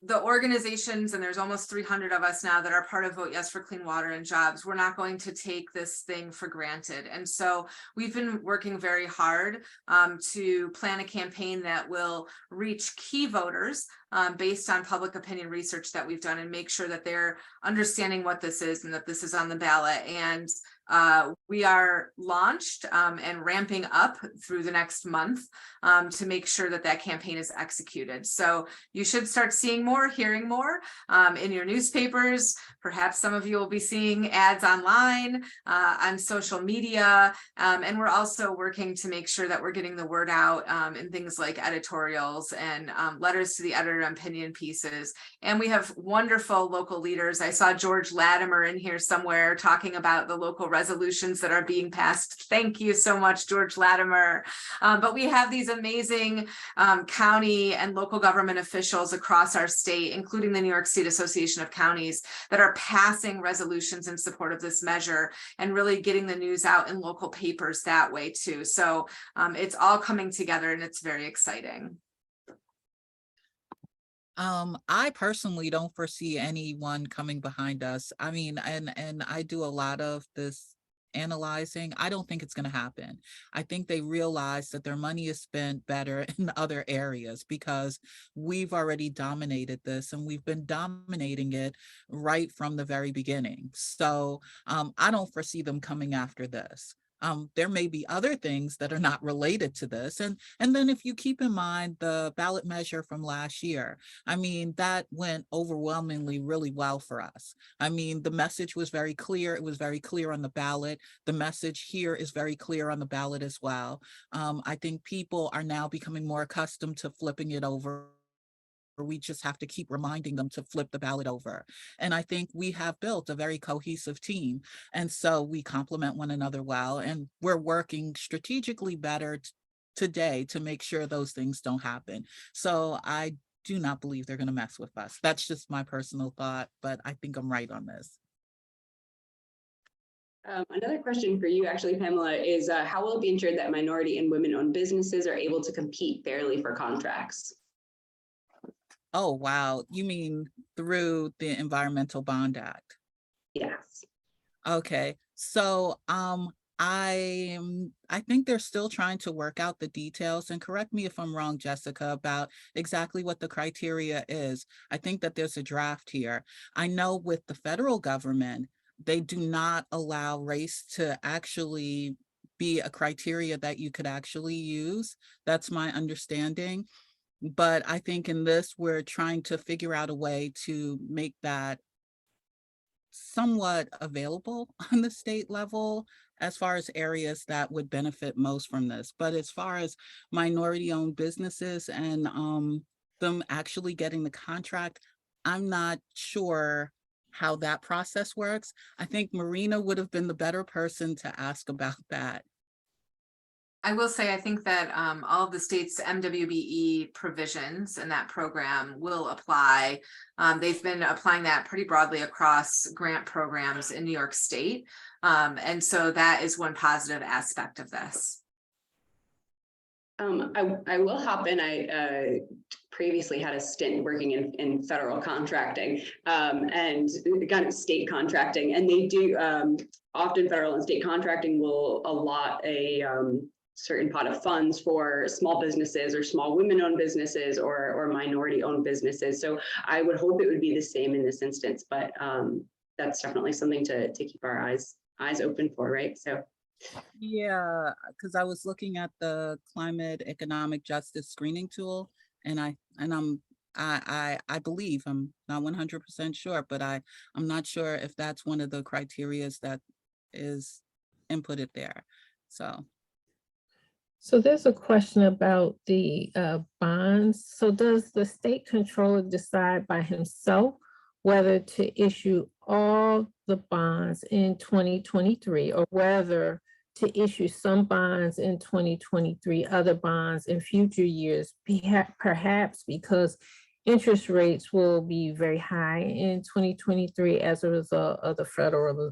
the organizations, and there's almost 300 of us now that are part of Vote Yes for Clean Water and Jobs, we're not going to take this thing for granted. And so we've been working very hard to plan a campaign that will reach key voters based on public opinion research that we've done, and make sure that they're understanding what this is and that this is on the ballot. And we are launched and ramping up through the next month to make sure that that campaign is executed. So you should start seeing more, hearing more in your newspapers. Perhaps some of you will be seeing ads online, on social media. And we're also working to make sure that we're getting the word out in things like editorials and letters to the editor and opinion pieces. And we have wonderful local leaders. I saw George Latimer in here somewhere talking about the local resolutions that are being passed. Thank you so much, George Latimer. But we have these amazing county and local government officials across our state, including the New York State Association of Counties, that are passing resolutions in support of this measure and really getting the news out in local papers that way too. So it's all coming together and it's very exciting. I personally don't foresee anyone coming behind us. I mean, and I do a lot of this analyzing. I don't think it's going to happen. I think they realize that their money is spent better in other areas because we've already dominated this and we've been dominating it right from the very beginning. So I don't foresee them coming after this. There may be other things that are not related to this. And then if you keep in mind the ballot measure from last year, I mean, that went overwhelmingly really well for us. I mean, the message was very clear. It was very clear on the ballot. The message here is very clear on the ballot as well. I think people are now becoming more accustomed to flipping it over. We just have to keep reminding them to flip the ballot over. And I think we have built a very cohesive team. And so we complement one another well, and we're working strategically better today to make sure those things don't happen. So I do not believe they're going to mess with us. That's just my personal thought, but I think I'm right on this. Another question for you, actually, Pamela, is how will it be ensured that minority and women-owned businesses are able to compete fairly for contracts? Oh, wow. You mean through the Environmental Bond Act? Yes. Okay, so I think they're still trying to work out the details, and correct me if I'm wrong, Jessica, about exactly what the criteria is. I think that there's a draft here. I know with the federal government, they do not allow race to actually be a criteria that you could actually use. That's my understanding. But I think in this, we're trying to figure out a way to make that somewhat available on the state level as far as areas that would benefit most from this. But as far as minority-owned businesses and them actually getting the contract, I'm not sure how that process works. I think Marina would have been the better person to ask about that. I will say, I think that all of the state's MWBE provisions in that program will apply. They've been applying that pretty broadly across grant programs in New York State. And so that is one positive aspect of this. I will hop in. I previously had a stint working in federal contracting and kind of state contracting, and they do often federal and state contracting will allot a certain pot of funds for small businesses or small women-owned businesses or minority-owned businesses. So I would hope it would be the same in this instance, but that's definitely something to keep our eyes open for, right? So. Yeah, because I was looking at the climate economic justice screening tool, and I believe, I'm not 100% sure, but I'm not sure if that's one of the criterias that is inputted there. So there's a question about the bonds. So does the state controller decide by himself whether to issue all the bonds in 2023 or whether to issue some bonds in 2023, other bonds in future years, perhaps because interest rates will be very high in 2023 as a result of the Federal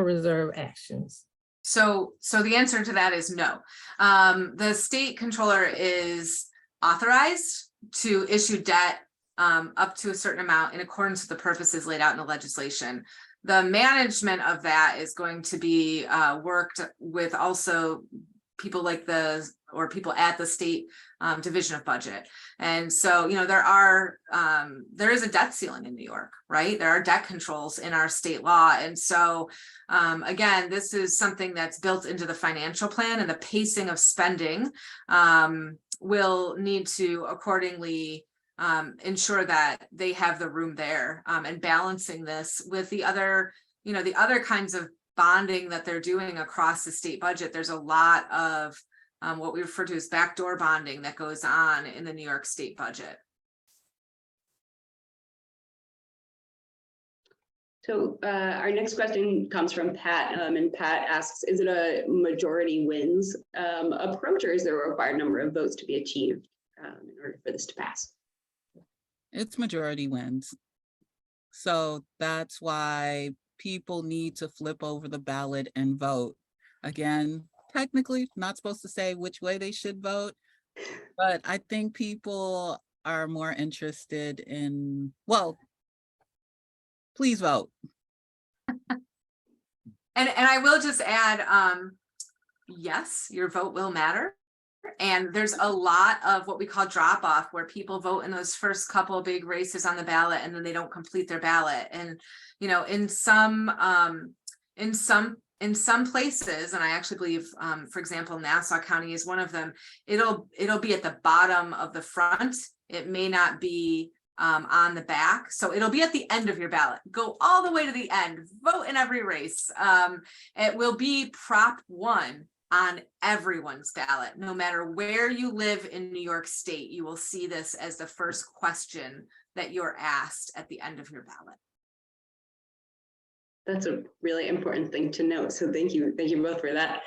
Reserve actions? So the answer to that is no. The state controller is authorized to issue debt up to a certain amount in accordance with the purposes laid out in the legislation. The management of that is going to be worked with also people like people at the state division of budget. And so, you know, there is a debt ceiling in New York, right? There are debt controls in our state law. And so, again, this is something that's built into the financial plan, and the pacing of spending will need to accordingly ensure that they have the room there, and balancing this with the other, you know, the other kinds of bonding that they're doing across the state budget. There's a lot of what we refer to as backdoor bonding that goes on in the New York State budget. So our next question comes from Pat, and Pat asks, is it a majority wins approach, or is there a required number of votes to be achieved in order for this to pass? It's majority wins. So that's why people need to flip over the ballot and vote. Again, technically not supposed to say which way they should vote, but I think people are more interested in, well, please vote. And I will just add, yes, your vote will matter. And there's a lot of what we call drop off, where people vote in those first couple of big races on the ballot and then they don't complete their ballot. And, you know, in some places, and I actually believe, for example, Nassau County is one of them, it'll be at the bottom of the front. It may not be on the back. So it'll be at the end of your ballot. Go all the way to the end, vote in every race. It will be Prop 1 on everyone's ballot. No matter where you live in New York State, you will see this as the first question that you're asked at the end of your ballot. That's a really important thing to note. So thank you both for that.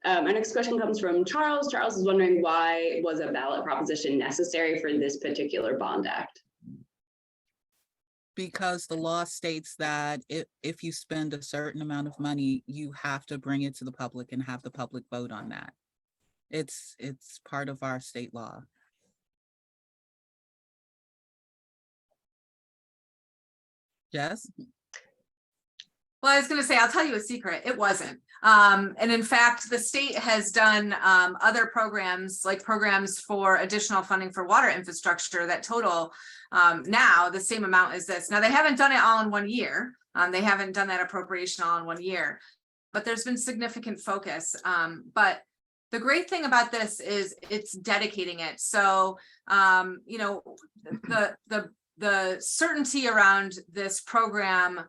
Our next question comes from Charles. Charles is wondering, why was a ballot proposition necessary for this particular bond act? Because the law states that if you spend a certain amount of money, you have to bring it to the public and have the public vote on that. It's part of our state law. Jess? Well, I was going to say, I'll tell you a secret. It wasn't. And in fact, the state has done other programs, like programs for additional funding for water infrastructure that total now the same amount as this. Now, they haven't done it all in 1 year. They haven't done that appropriation all in 1 year, but there's been significant focus. But the great thing about this is it's dedicating it. So, you know, the certainty around this program,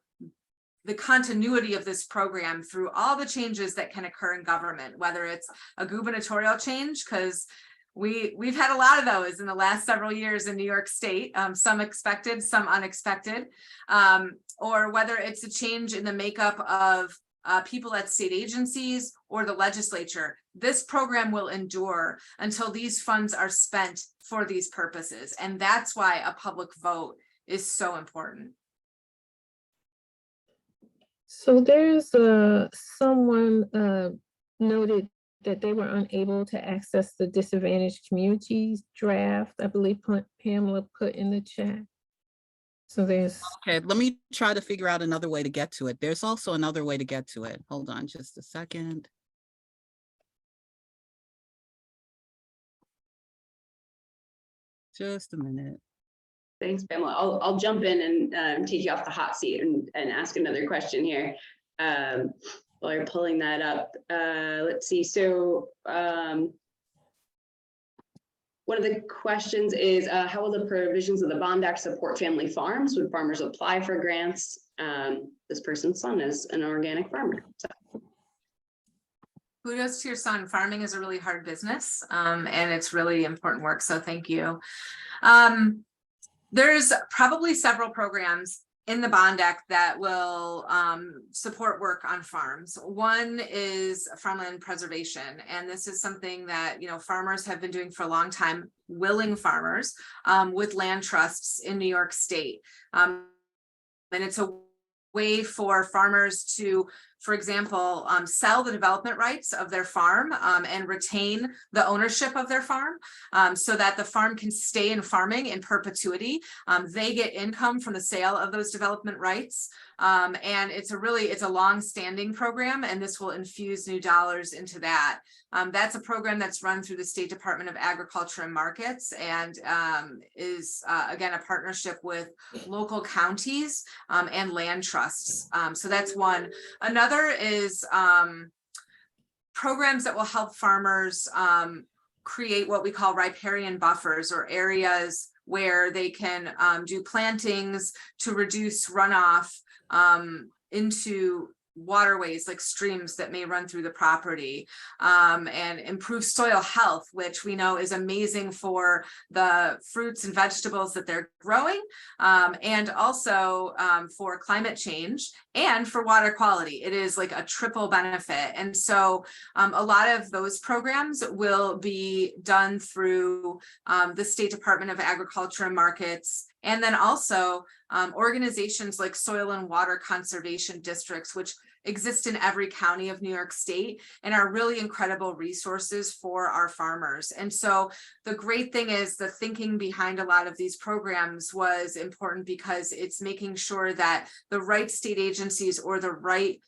the continuity of this program through all the changes that can occur in government, whether it's a gubernatorial change, because we've had a lot of those in the last several years in New York State, some expected, some unexpected, or whether it's a change in the makeup of people at state agencies or the legislature. This program will endure until these funds are spent for these purposes. And that's why a public vote is so important. So there's someone noted that they were unable to access the disadvantaged communities draft. I believe Pamela put in the chat. So there's. Okay, let me try to figure out another way to get to it. There's also another way to get to it. Hold on just a second. Just a minute. Thanks, Pamela. I'll jump in and take you off the hot seat and ask another question here while you're pulling that up. Let's see. So one of the questions is, how will the provisions of the Bond Act support family farms? Would farmers apply for grants? This person's son is an organic farmer. So. Kudos to your son. Farming is a really hard business, and it's really important work. So thank you. There's probably several programs in the Bond Act that will support work on farms. One is farmland preservation, and this is something that, you know, farmers have been doing for a long time, willing farmers with land trusts in New York State. And it's a way for farmers to, for example, sell the development rights of their farm and retain the ownership of their farm so that the farm can stay in farming in perpetuity. They get income from the sale of those development rights. And it's a long-standing program, and this will infuse new dollars into that. That's a program that's run through the State Department of Agriculture and Markets, and is again a partnership with local counties and land trusts. So that's one. Another is programs that will help farmers create what we call riparian buffers, or areas where they can do plantings to reduce runoff into waterways like streams that may run through the property, and improve soil health, which we know is amazing for the fruits and vegetables that they're growing, and also for climate change and for water quality. It is like a triple benefit. And so a lot of those programs will be done through the State Department of Agriculture and Markets And then also organizations like soil and water conservation districts, which exist in every county of New York State and are really incredible resources for our farmers. And so the great thing is the thinking behind a lot of these programs was important because it's making sure that the right state agencies or the right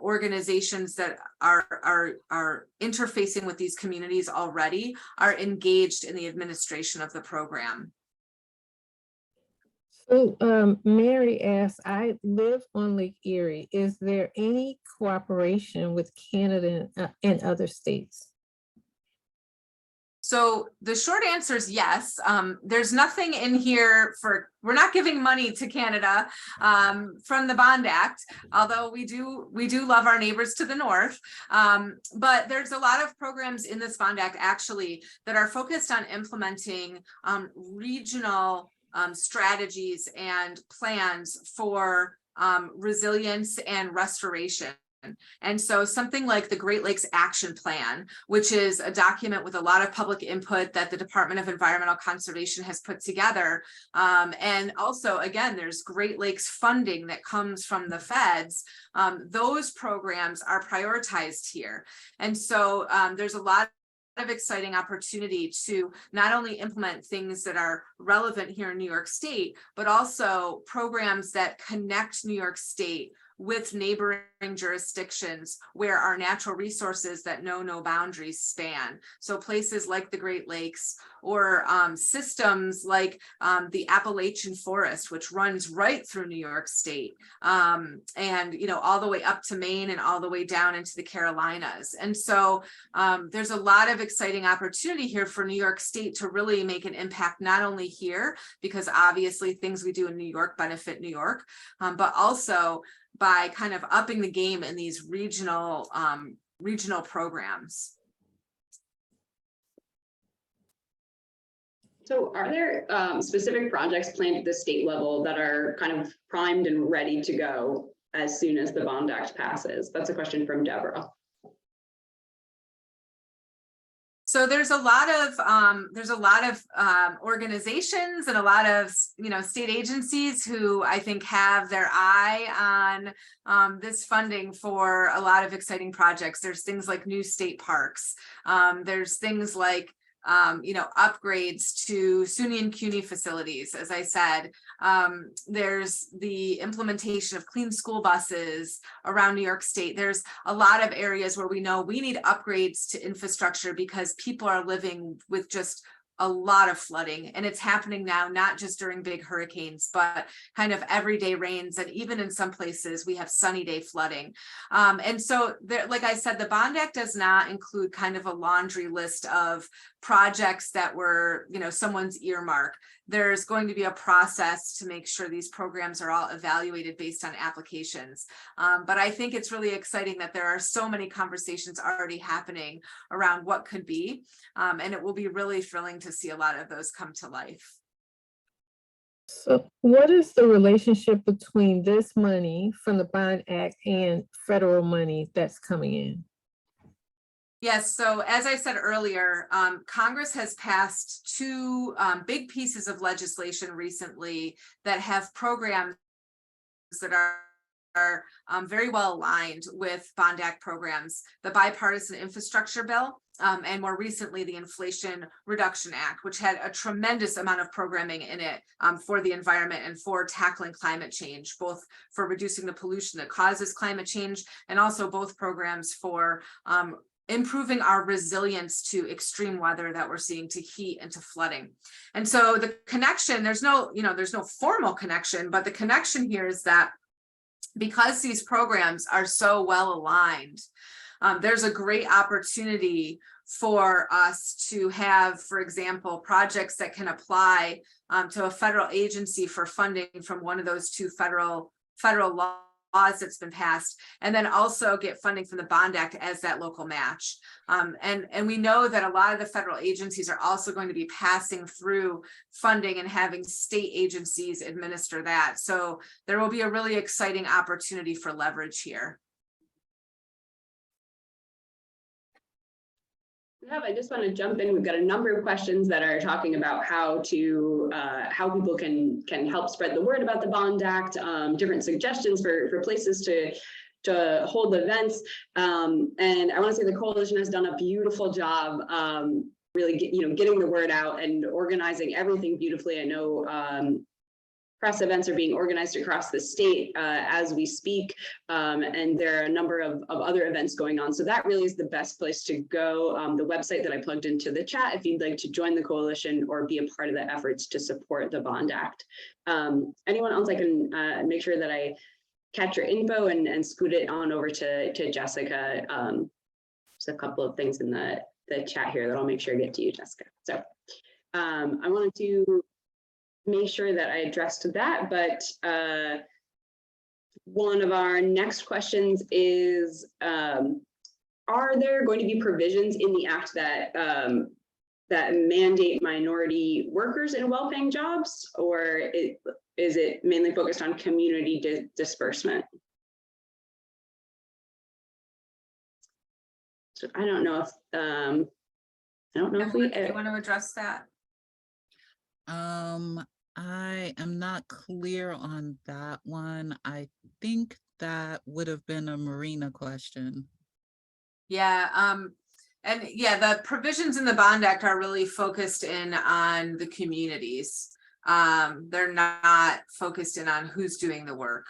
organizations that are interfacing with these communities already are engaged in the administration of the program. So Mary asks, I live on Lake Erie. Is there any cooperation with Canada and other states? So the short answer is yes. There's nothing in here we're not giving money to Canada from the Bond Act, although we do love our neighbors to the north. But there's a lot of programs in this Bond Act actually that are focused on implementing regional strategies and plans for resilience and restoration. And so something like the Great Lakes Action Plan, which is a document with a lot of public input that the Department of Environmental Conservation has put together. And also, again, there's Great Lakes funding that comes from the feds. Those programs are prioritized here. And so there's a lot of exciting opportunity to not only implement things that are relevant here in New York State, but also programs that connect New York State with neighboring jurisdictions where our natural resources that know no boundaries span. So places like the Great Lakes or systems like the Appalachian Forest, which runs right through New York State, and all the way up to Maine and all the way down into the Carolinas. And so there's a lot of exciting opportunity here for New York State to really make an impact, not only here, because obviously things we do in New York benefit New York, but also by kind of upping the game in these regional programs. So are there specific projects planned at the state level that are kind of primed and ready to go as soon as the Bond Act passes? That's a question from Deborah. So there's a lot of organizations and a lot of state agencies who I think have their eye on this funding for a lot of exciting projects. There's things like new state parks. There's things like upgrades to SUNY and CUNY facilities. As I said, there's the implementation of clean school buses around New York State. There's a lot of areas where we know we need upgrades to infrastructure because people are living with just a lot of flooding, and it's happening now, not just during big hurricanes, but kind of everyday rains. And even in some places we have sunny day flooding. And so there, like I said, the Bond Act does not include kind of a laundry list of projects that were, someone's earmark. There's going to be a process to make sure these programs are all evaluated based on applications. But I think it's really exciting that there are so many conversations already happening around what could be. And it will be really thrilling to see a lot of those come to life. So what is the relationship between this money from the Bond Act and federal money that's coming in? Yes, so as I said earlier, Congress has passed two big pieces of legislation recently that have programs that are very well aligned with Bond Act programs. The Bipartisan Infrastructure Bill, and more recently the Inflation Reduction Act, which had a tremendous amount of programming in it for the environment and for tackling climate change, both for reducing the pollution that causes climate change, and also both programs for improving our resilience to extreme weather that we're seeing, to heat and to flooding. And so the connection, there's no formal connection, but the connection here is that because these programs are so well aligned, there's a great opportunity for us to have, for example, projects that can apply to a federal agency for funding from one of those two federal laws that's been passed, and then also get funding from the Bond Act as that local match. And we know that a lot of the federal agencies are also going to be passing through funding and having state agencies administer that. So there will be a really exciting opportunity for leverage here. I just want to jump in. We've got a number of questions that are talking about how to how people can help spread the word about the Bond Act, different suggestions for places to hold events. And I want to say the coalition has done a beautiful job really getting the word out and organizing everything beautifully. I know press events are being organized across the state as we speak, and there are a number of other events going on. So that really is the best place to go. The website that I plugged into the chat, if you'd like to join the coalition or be a part of the efforts to support the Bond Act. Anyone else, I can make sure that I catch your info and scoot it on over to Jessica. There's a couple of things in the chat here that I'll make sure I get to you, Jessica. So I wanted to make sure that I addressed that, but one of our next questions is, are there going to be provisions in the act that that mandate minority workers in well-paying jobs, or is it mainly focused on community disbursement? So I don't know if we want to address that. I am not clear on that one. I think that would have been a Marina question. Yeah, and yeah, the provisions in the Bond Act are really focused in on the communities. They're not focused in on who's doing the work.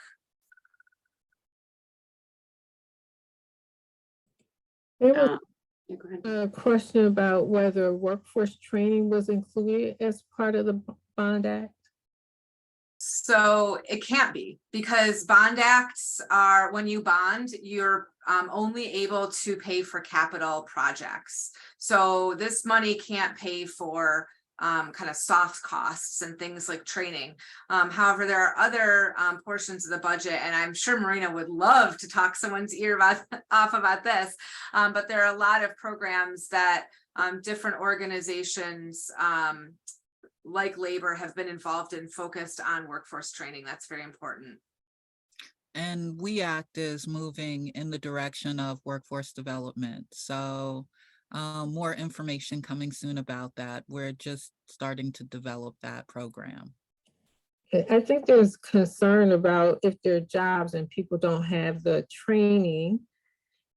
There was yeah, go ahead. a question about whether workforce training was included as part of the Bond Act. So it can't be, because bond acts are, when you bond, you're only able to pay for capital projects. So this money can't pay for kind of soft costs and things like training. However, there are other portions of the budget, and I'm sure Marina would love to talk someone's ear off about this, but there are a lot of programs that different organizations like labor have been involved in, focused on workforce training. That's very important. And WE ACT is moving in the direction of workforce development. So more information coming soon about that. We're just starting to develop that program. I think there's concern about if there are jobs and people don't have the training,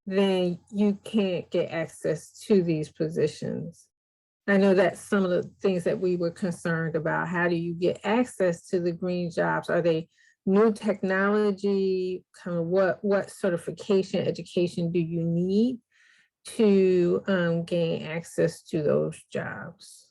then you can't get access to these positions. I know that's some of the things that we were concerned about. How do you get access to the green jobs? Are they new technology? Kind of what certification, education do you need to gain access to those jobs?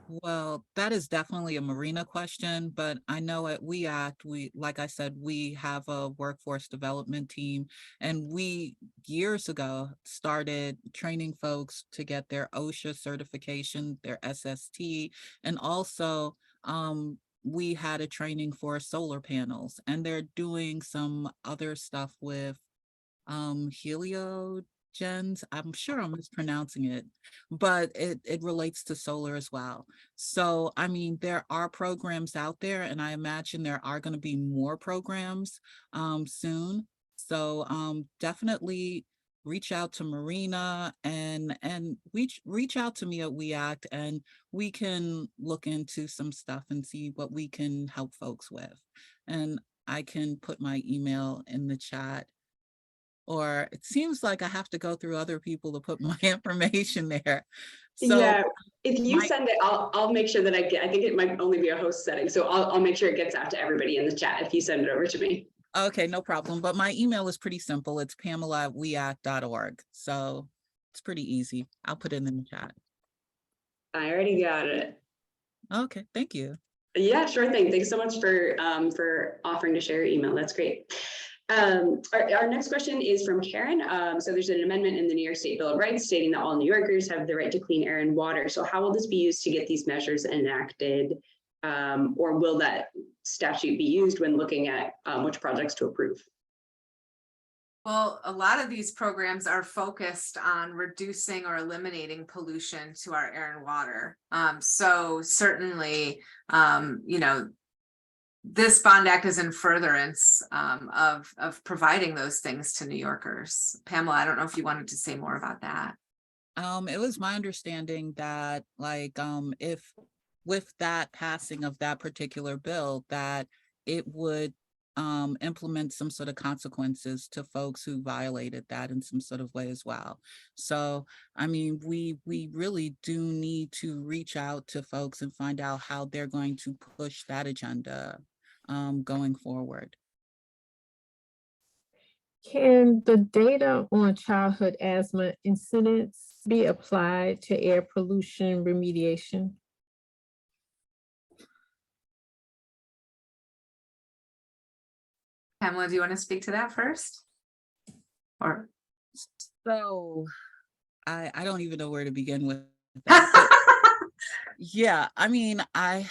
Well, that is definitely a Marina question, but I know at WE ACT, like I said, we have a workforce development team, and we years ago started training folks to get their OSHA certification, their SST, and also we had a training for solar panels, and they're doing some other stuff with Heliogens. I'm sure I'm mispronouncing it, but it relates to solar as well. So, I mean, there are programs out there, and I imagine there are going to be more programs soon. So definitely reach out to Marina and reach out to me at WE ACT, and we can look into some stuff and see what we can help folks with. And I can put my email in the chat. Or it seems like I have to go through other people to put my information there. So yeah, if you send it, I'll make sure that I think it might only be a host setting. So I'll make sure it gets out to everybody in the chat if you send it over to me. Okay, no problem. But my email is pretty simple. It's pamela@weact.org. So it's pretty easy. I'll put it in the chat. I already got it. Okay, thank you. Yeah, sure thing. Thanks so much for offering to share your email. That's great. Our next question is from Karen. So there's an amendment in the New York State Bill of Rights stating that all New Yorkers have the right to clean air and water. So how will this be used to get these measures enacted? Or will that statute be used when looking at which projects to approve? Well, a lot of these programs are focused on reducing or eliminating pollution to our air and water. So certainly, you know, this Bond Act is in furtherance of providing those things to New Yorkers. Pamela, I don't know if you wanted to say more about that. It was my understanding that if with that passing of that particular bill, that it would implement some sort of consequences to folks who violated that in some sort of way as well. So, I mean, we really do need to reach out to folks and find out how they're going to push that agenda going forward. Can the data on childhood asthma incidents be applied to air pollution remediation? Pamela, do you want to speak to that first? Or So I don't even know where to begin with that. But yeah, I mean, I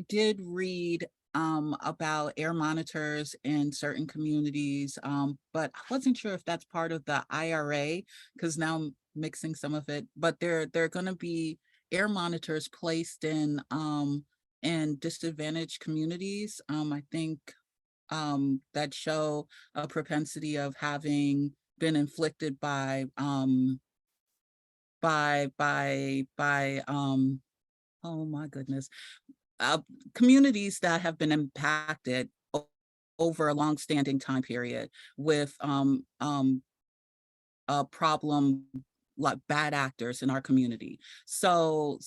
did read about air monitors in certain communities, but I wasn't sure if that's part of the IRA because now I'm mixing some of it. But they're going to be air monitors placed in disadvantaged communities. I think that show a propensity of having been inflicted by oh my goodness, uh, communities that have been impacted over a long-standing time period with a problem like bad actors in our community. So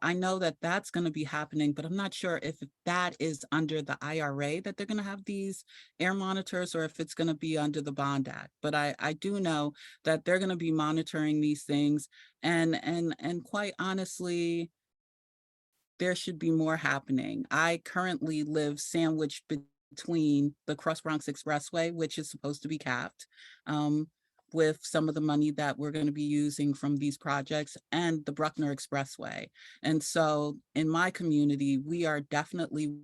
I know that that's going to be happening, but I'm not sure if that is under the IRA that they're going to have these air monitors or if it's going to be under the Bond Act. But I do know that they're going to be monitoring these things, and quite honestly, there should be more happening. I currently live sandwiched between the Cross Bronx Expressway, which is supposed to be capped, with some of the money that we're going to be using from these projects, and the Bruckner Expressway. And so in my community, we are definitely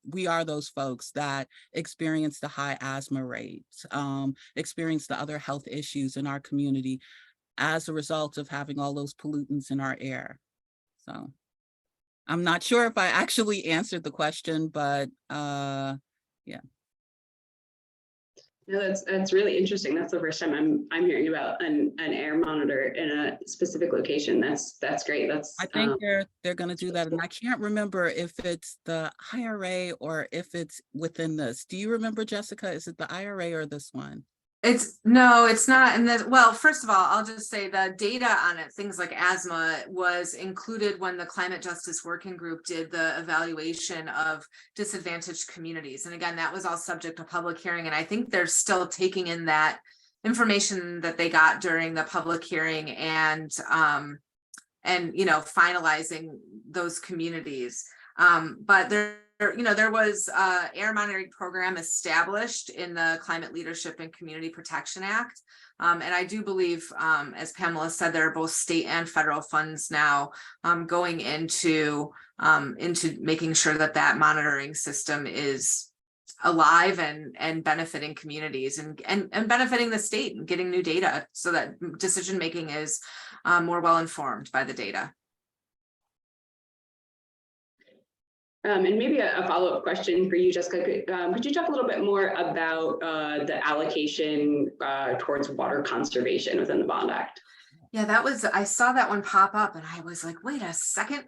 we are those folks that experience the high asthma rates, experience the other health issues in our community as a result of having all those pollutants in our air. So I'm not sure if I actually answered the question, but yeah. No, that's really interesting. That's the first time I'm hearing about an air monitor in a specific location. That's great. That's I think they're going to do that, and I can't remember if it's the IRA or if it's within this. Do you remember, Jessica? Is it the IRA or this one? no, it's not. And then, well, first of all, I'll just say the data on it, things like asthma, was included when the Climate Justice Working Group did the evaluation of disadvantaged communities. And again, that was all subject to public hearing. And I think they're still taking in that information that they got during the public hearing and finalizing those communities. But there was air monitoring program established in the Climate Leadership and Community Protection Act. And I do believe, as Pamela said, there are both state and federal funds now going into making sure that monitoring system is alive and benefiting communities and benefiting the state and getting new data so that decision making is more well informed by the data. And maybe a follow-up question for you, Jessica. Could you talk a little bit more about the allocation towards water conservation within the Bond Act? Yeah, I saw that one pop up and I was like, wait a second.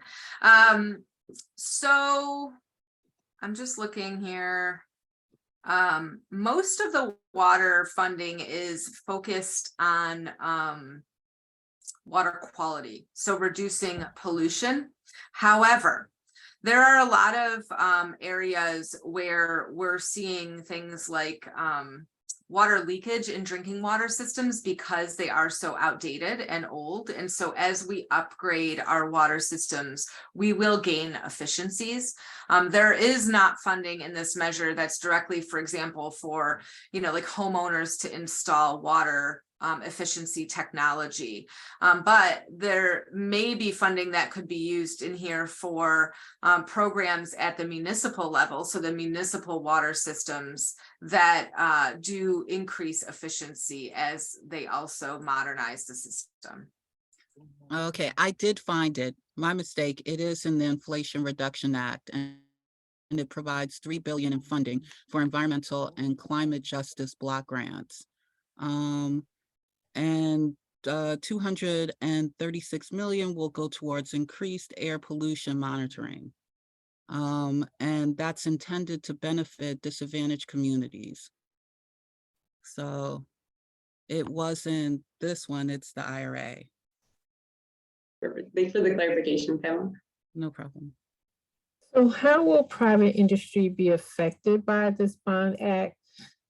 So I'm just looking here. Most of the water funding is focused on water quality, so reducing pollution. However, there are a lot of areas where we're seeing things like water leakage in drinking water systems because they are so outdated and old. And so as we upgrade our water systems, we will gain efficiencies. There is not funding in this measure that's directly, for example, for, like homeowners to install water efficiency technology. But there may be funding that could be used in here for programs at the municipal level. So the municipal water systems that do increase efficiency as they also modernize the system. Okay, I did find it. My mistake. It is in the Inflation Reduction Act, and it provides $3 billion in funding for environmental and climate justice block grants. And 236 million will go towards increased air pollution monitoring. And that's intended to benefit disadvantaged communities. So it wasn't this one, it's the IRA. Perfect. Thanks for the clarification, Pamela. No problem. So how will private industry be affected by this bond act?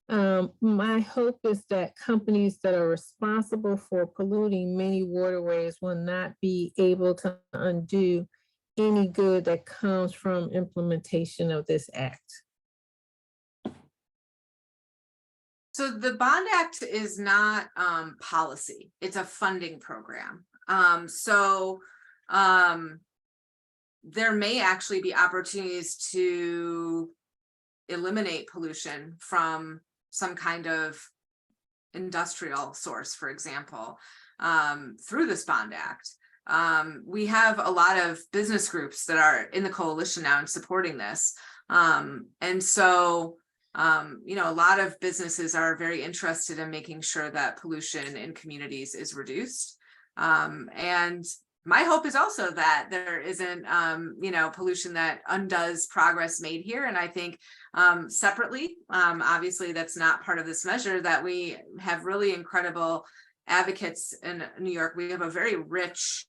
My hope is that companies that are responsible for polluting many waterways will not be able to undo any good that comes from implementation of this act. So the Bond Act is not policy, it's a funding program. There may actually be opportunities to eliminate pollution from some kind of industrial source, for example, through this Bond Act. We have a lot of business groups that are in the coalition now and supporting this. A lot of businesses are very interested in making sure that pollution in communities is reduced. And my hope is also that there isn't, pollution that undoes progress made here. And I think separately, obviously that's not part of this measure, that we have really incredible advocates in New York. We have a very rich,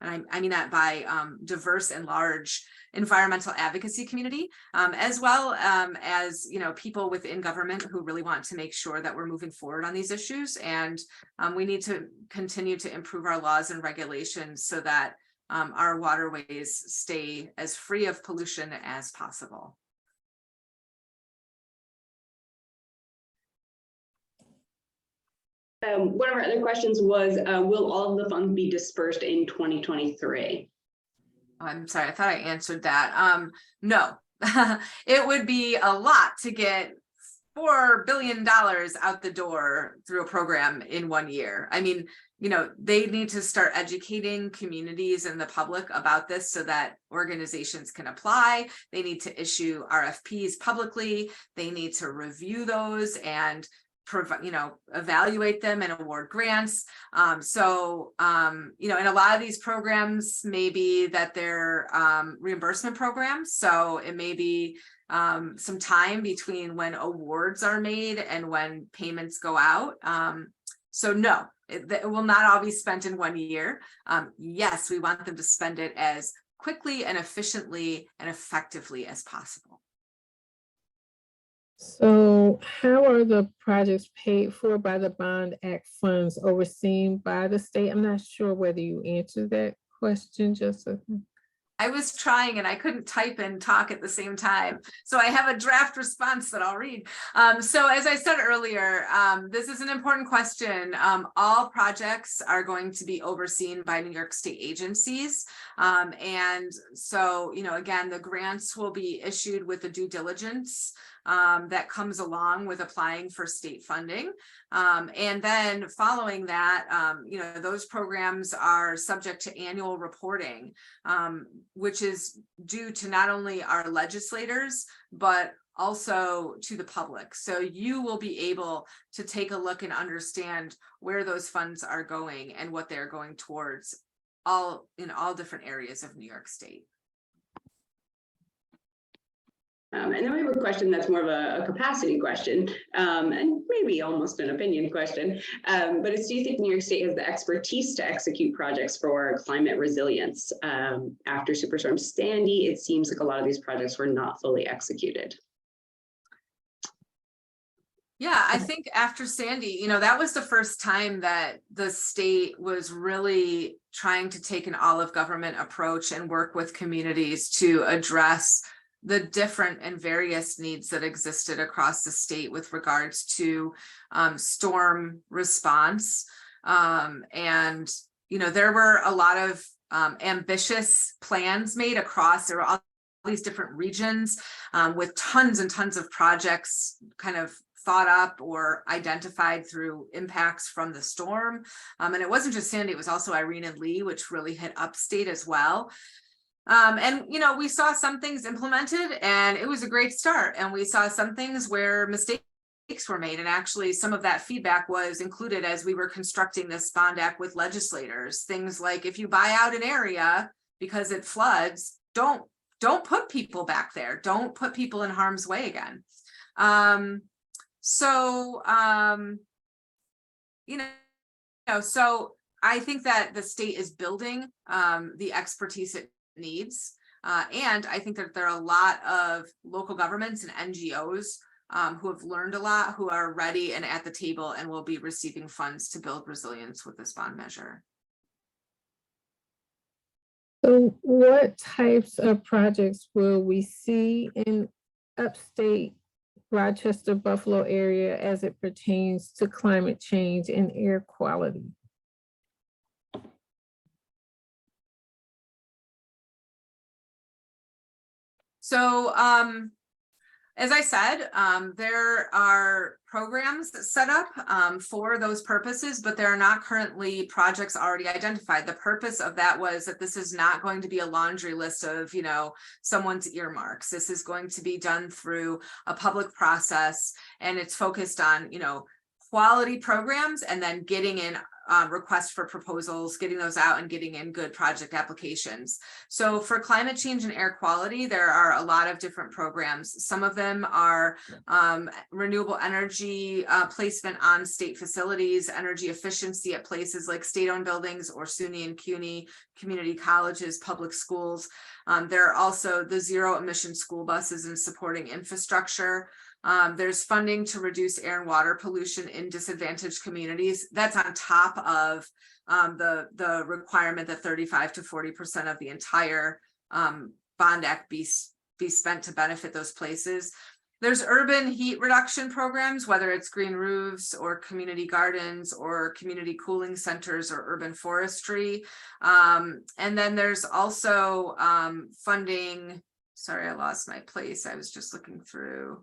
and I mean that by diverse and large environmental advocacy community, as well as people within government who really want to make sure that we're moving forward on these issues. And we need to continue to improve our laws and regulations so that our waterways stay as free of pollution as possible. One of our other questions was, will all of the funds be dispersed in 2023? I'm sorry, I thought I answered that. No, it would be a lot to get $4 billion out the door through a program in 1 year. I mean, they need to start educating communities and the public about this so that organizations can apply. They need to issue RFPs publicly. They need to review those and evaluate them and award grants. And a lot of these programs may be that they're reimbursement programs. So it may be some time between when awards are made and when payments go out. So no, it will not all be spent in 1 year. Yes, we want them to spend it as quickly and efficiently and effectively as possible. So how are the projects paid for by the Bond Act funds overseen by the state? I'm not sure whether you answered that question, Jessica. I was trying and I couldn't type and talk at the same time. So I have a draft response that I'll read. So as I said earlier, this is an important question. All projects are going to be overseen by New York State agencies. And so, again, the grants will be issued with the due diligence that comes along with applying for state funding. And then following that, those programs are subject to annual reporting, which is due to not only our legislators, but also to the public. So you will be able to take a look and understand where those funds are going and what they're going towards in all different areas of New York State. And then we have a question that's more of a capacity question, and maybe almost an opinion question, but it's, do you think New York State has the expertise to execute projects for climate resilience? After Superstorm Sandy, it seems like a lot of these projects were not fully executed. Yeah, I think after Sandy, that was the first time that the state was really trying to take an all-of-government approach and work with communities to address the different and various needs that existed across the state with regards to storm response. There were a lot of ambitious plans made across, there were all these different regions with tons and tons of projects kind of thought up or identified through impacts from the storm. And it wasn't just Sandy, it was also Irene and Lee, which really hit upstate as well. We saw some things implemented and it was a great start. And we saw some things where mistakes were made. And actually some of that feedback was included as we were constructing this bond act with legislators. Things like, if you buy out an area because it floods, don't put people back there. Don't put people in harm's way again. So I think that the state is building the expertise it needs. And I think that there are a lot of local governments and NGOs who have learned a lot, who are ready and at the table and will be receiving funds to build resilience with this bond measure. So what types of projects will we see in upstate Rochester, Buffalo area as it pertains to climate change and air quality? So, as I said, there are programs set up for those purposes, but there are not currently projects already identified. The purpose of that was that this is not going to be a laundry list of, someone's earmarks. This is going to be done through a public process, and it's focused on, quality programs, and then getting in requests for proposals, getting those out and getting in good project applications. So for climate change and air quality, there are a lot of different programs. Some of them are renewable energy placement on state facilities, energy efficiency at places like state-owned buildings or SUNY and CUNY, community colleges, public schools. There are also the zero emission school buses and supporting infrastructure. There's funding to reduce air and water pollution in disadvantaged communities. That's on top of the requirement that 35 to 40% of the entire bond act be spent to benefit those places. There's urban heat reduction programs, whether it's green roofs or community gardens or community cooling centers or urban forestry. And then there's also funding. Sorry, I lost my place. I was just looking through.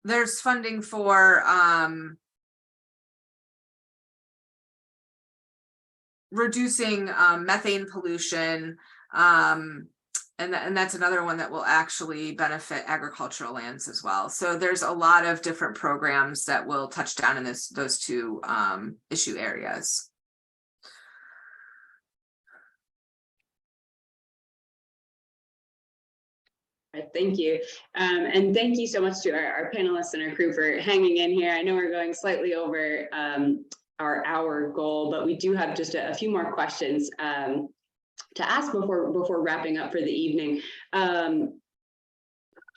There's funding for reducing methane pollution, and that's another one that will actually benefit agricultural lands as well. So there's a lot of different programs that will touch down in those two issue areas. Thank you. And thank you so much to our panelists and our crew for hanging in here. I know we're going slightly over our hour goal, but we do have just a few more questions to ask before wrapping up for the evening.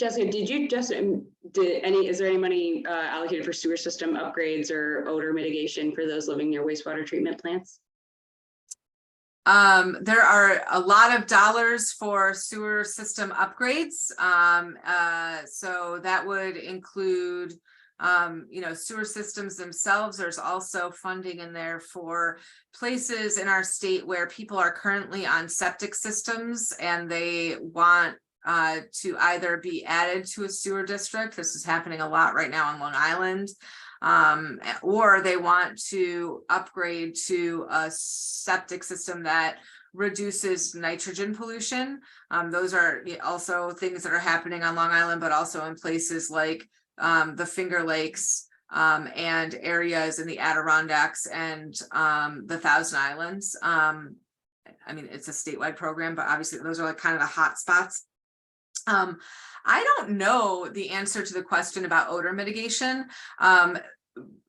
Jessica, is there any money allocated for sewer system upgrades or odor mitigation for those living near wastewater treatment plants? There are a lot of dollars for sewer system upgrades. So that would include, sewer systems themselves. There's also funding in there for places in our state where people are currently on septic systems and they want to either be added to a sewer district. This is happening a lot right now on Long Island. Or they want to upgrade to a septic system that reduces nitrogen pollution. Those are also things that are happening on Long Island, but also in places like the Finger Lakes and areas in the Adirondacks and the Thousand Islands. I mean, it's a statewide program, but obviously those are like kind of the hot spots. I don't know the answer to the question about odor mitigation,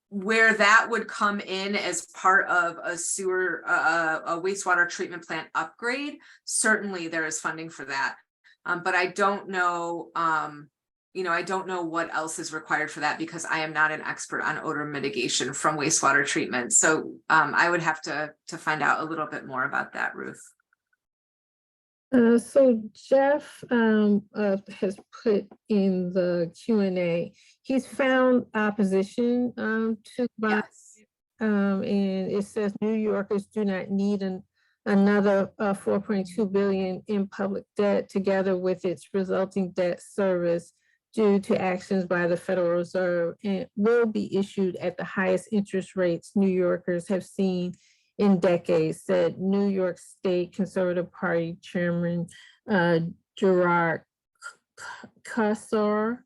where that would come in as part of a sewer, a wastewater treatment plant upgrade. Certainly there is funding for that. But I don't know, I don't know what else is required for that because I am not an expert on odor mitigation from wastewater treatment. So I would have to find out a little bit more about that, Ruth. So Jeff has put in the Q&A, he's found opposition to bond, Yes. and it says New Yorkers do not need another $4.2 billion in public debt together with its resulting debt service due to actions by the Federal Reserve, and will be issued at the highest interest rates New Yorkers have seen in decades, said New York State Conservative Party Chairman Gerard Kassar.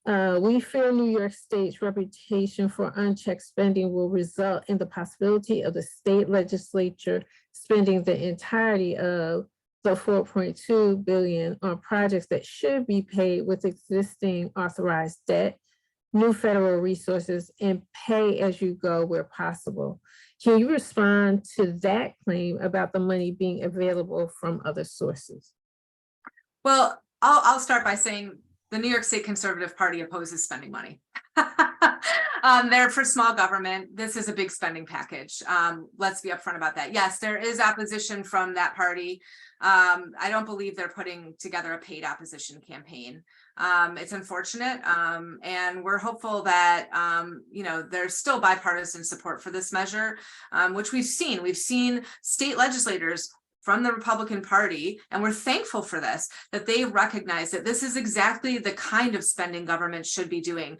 We fear New York State's reputation for unchecked spending will result in the possibility of the state legislature spending the entirety of the $4.2 billion on projects that should be paid with existing authorized debt, new federal resources, and pay as you go where possible. Can you respond to that claim about the money being available from other sources? Well, I'll start by saying the New York State Conservative Party opposes spending money. They're for small government. This is a big spending package. Let's be upfront about that. Yes, there is opposition from that party. I don't believe they're putting together a paid opposition campaign. It's unfortunate, and we're hopeful that there's still bipartisan support for this measure, which we've seen. We've seen state legislators from the Republican Party, and we're thankful for this, that they recognize that this is exactly the kind of spending government should be doing.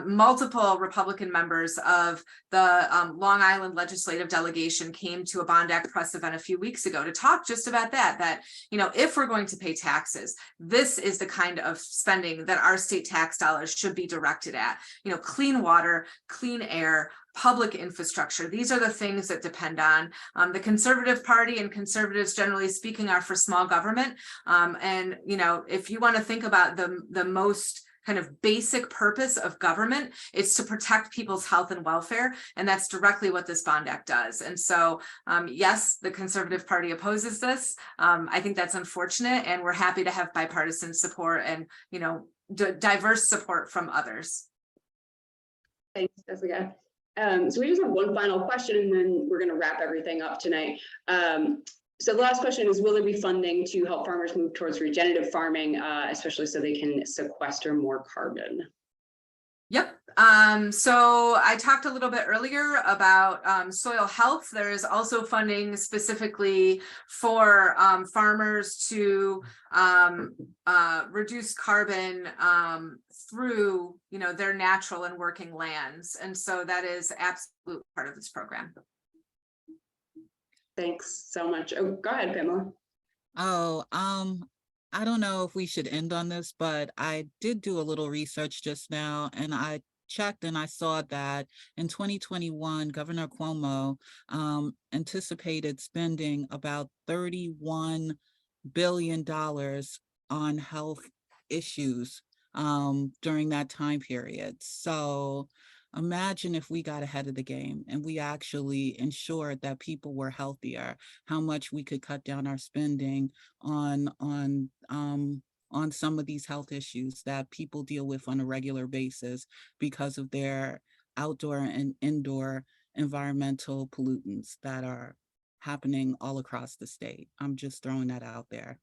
Multiple Republican members of the Long Island legislative delegation came to a Bond Act press event a few weeks ago to talk just about that, if we're going to pay taxes, this is the kind of spending that our state tax dollars should be directed at. Clean water, clean air, public infrastructure. These are the things that depend on the Conservative Party, and conservatives generally speaking are for small government. If you want to think about the most kind of basic purpose of government, it's to protect people's health and welfare. And that's directly what this Bond Act does. And so, yes, the Conservative Party opposes this. I think that's unfortunate, and we're happy to have bipartisan support and, diverse support from others. Thanks, Jessica. So we just have one final question, and then we're going to wrap everything up tonight. So the last question is, will there be funding to help farmers move towards regenerative farming, especially so they can sequester more carbon? Yep. So I talked a little bit earlier about soil health. There is also funding specifically for farmers to reduce carbon through, their natural and working lands. And so that is absolutely part of this program. Thanks so much. Oh, go ahead, Pamela. Oh, I don't know if we should end on this, but I did do a little research just now, and I checked and I saw that in 2021, Governor Cuomo anticipated spending about $31 billion on health issues during that time period. So imagine if we got ahead of the game and we actually ensured that people were healthier, how much we could cut down our spending on some of these health issues that people deal with on a regular basis because of their outdoor and indoor environmental pollutants that are happening all across the state. I'm just throwing that out there.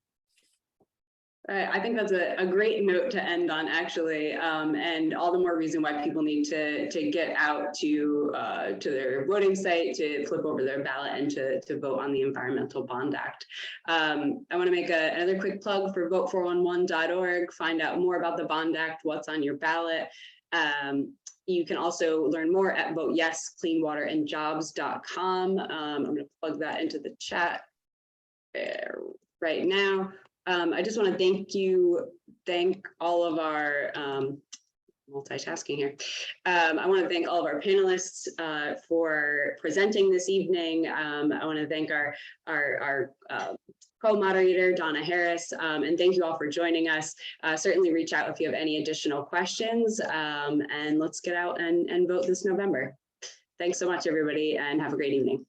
I think that's a great note to end on, actually, and all the more reason why people need to get out to their voting site, to flip over their ballot, and to vote on the Environmental Bond Act. I want to make another quick plug for vote411.org. Find out more about the Bond Act, what's on your ballot. You can also learn more at voteyescleanwaterandjobs.com. I'm going to plug that into the chat right now. I just want to thank all of our multitasking here. I want to thank all of our panelists for presenting this evening. I want to thank our co-moderator, Donna Harris, and thank you all for joining us. Certainly reach out if you have any additional questions, and let's get out and vote this November. Thanks so much, everybody, and have a great evening.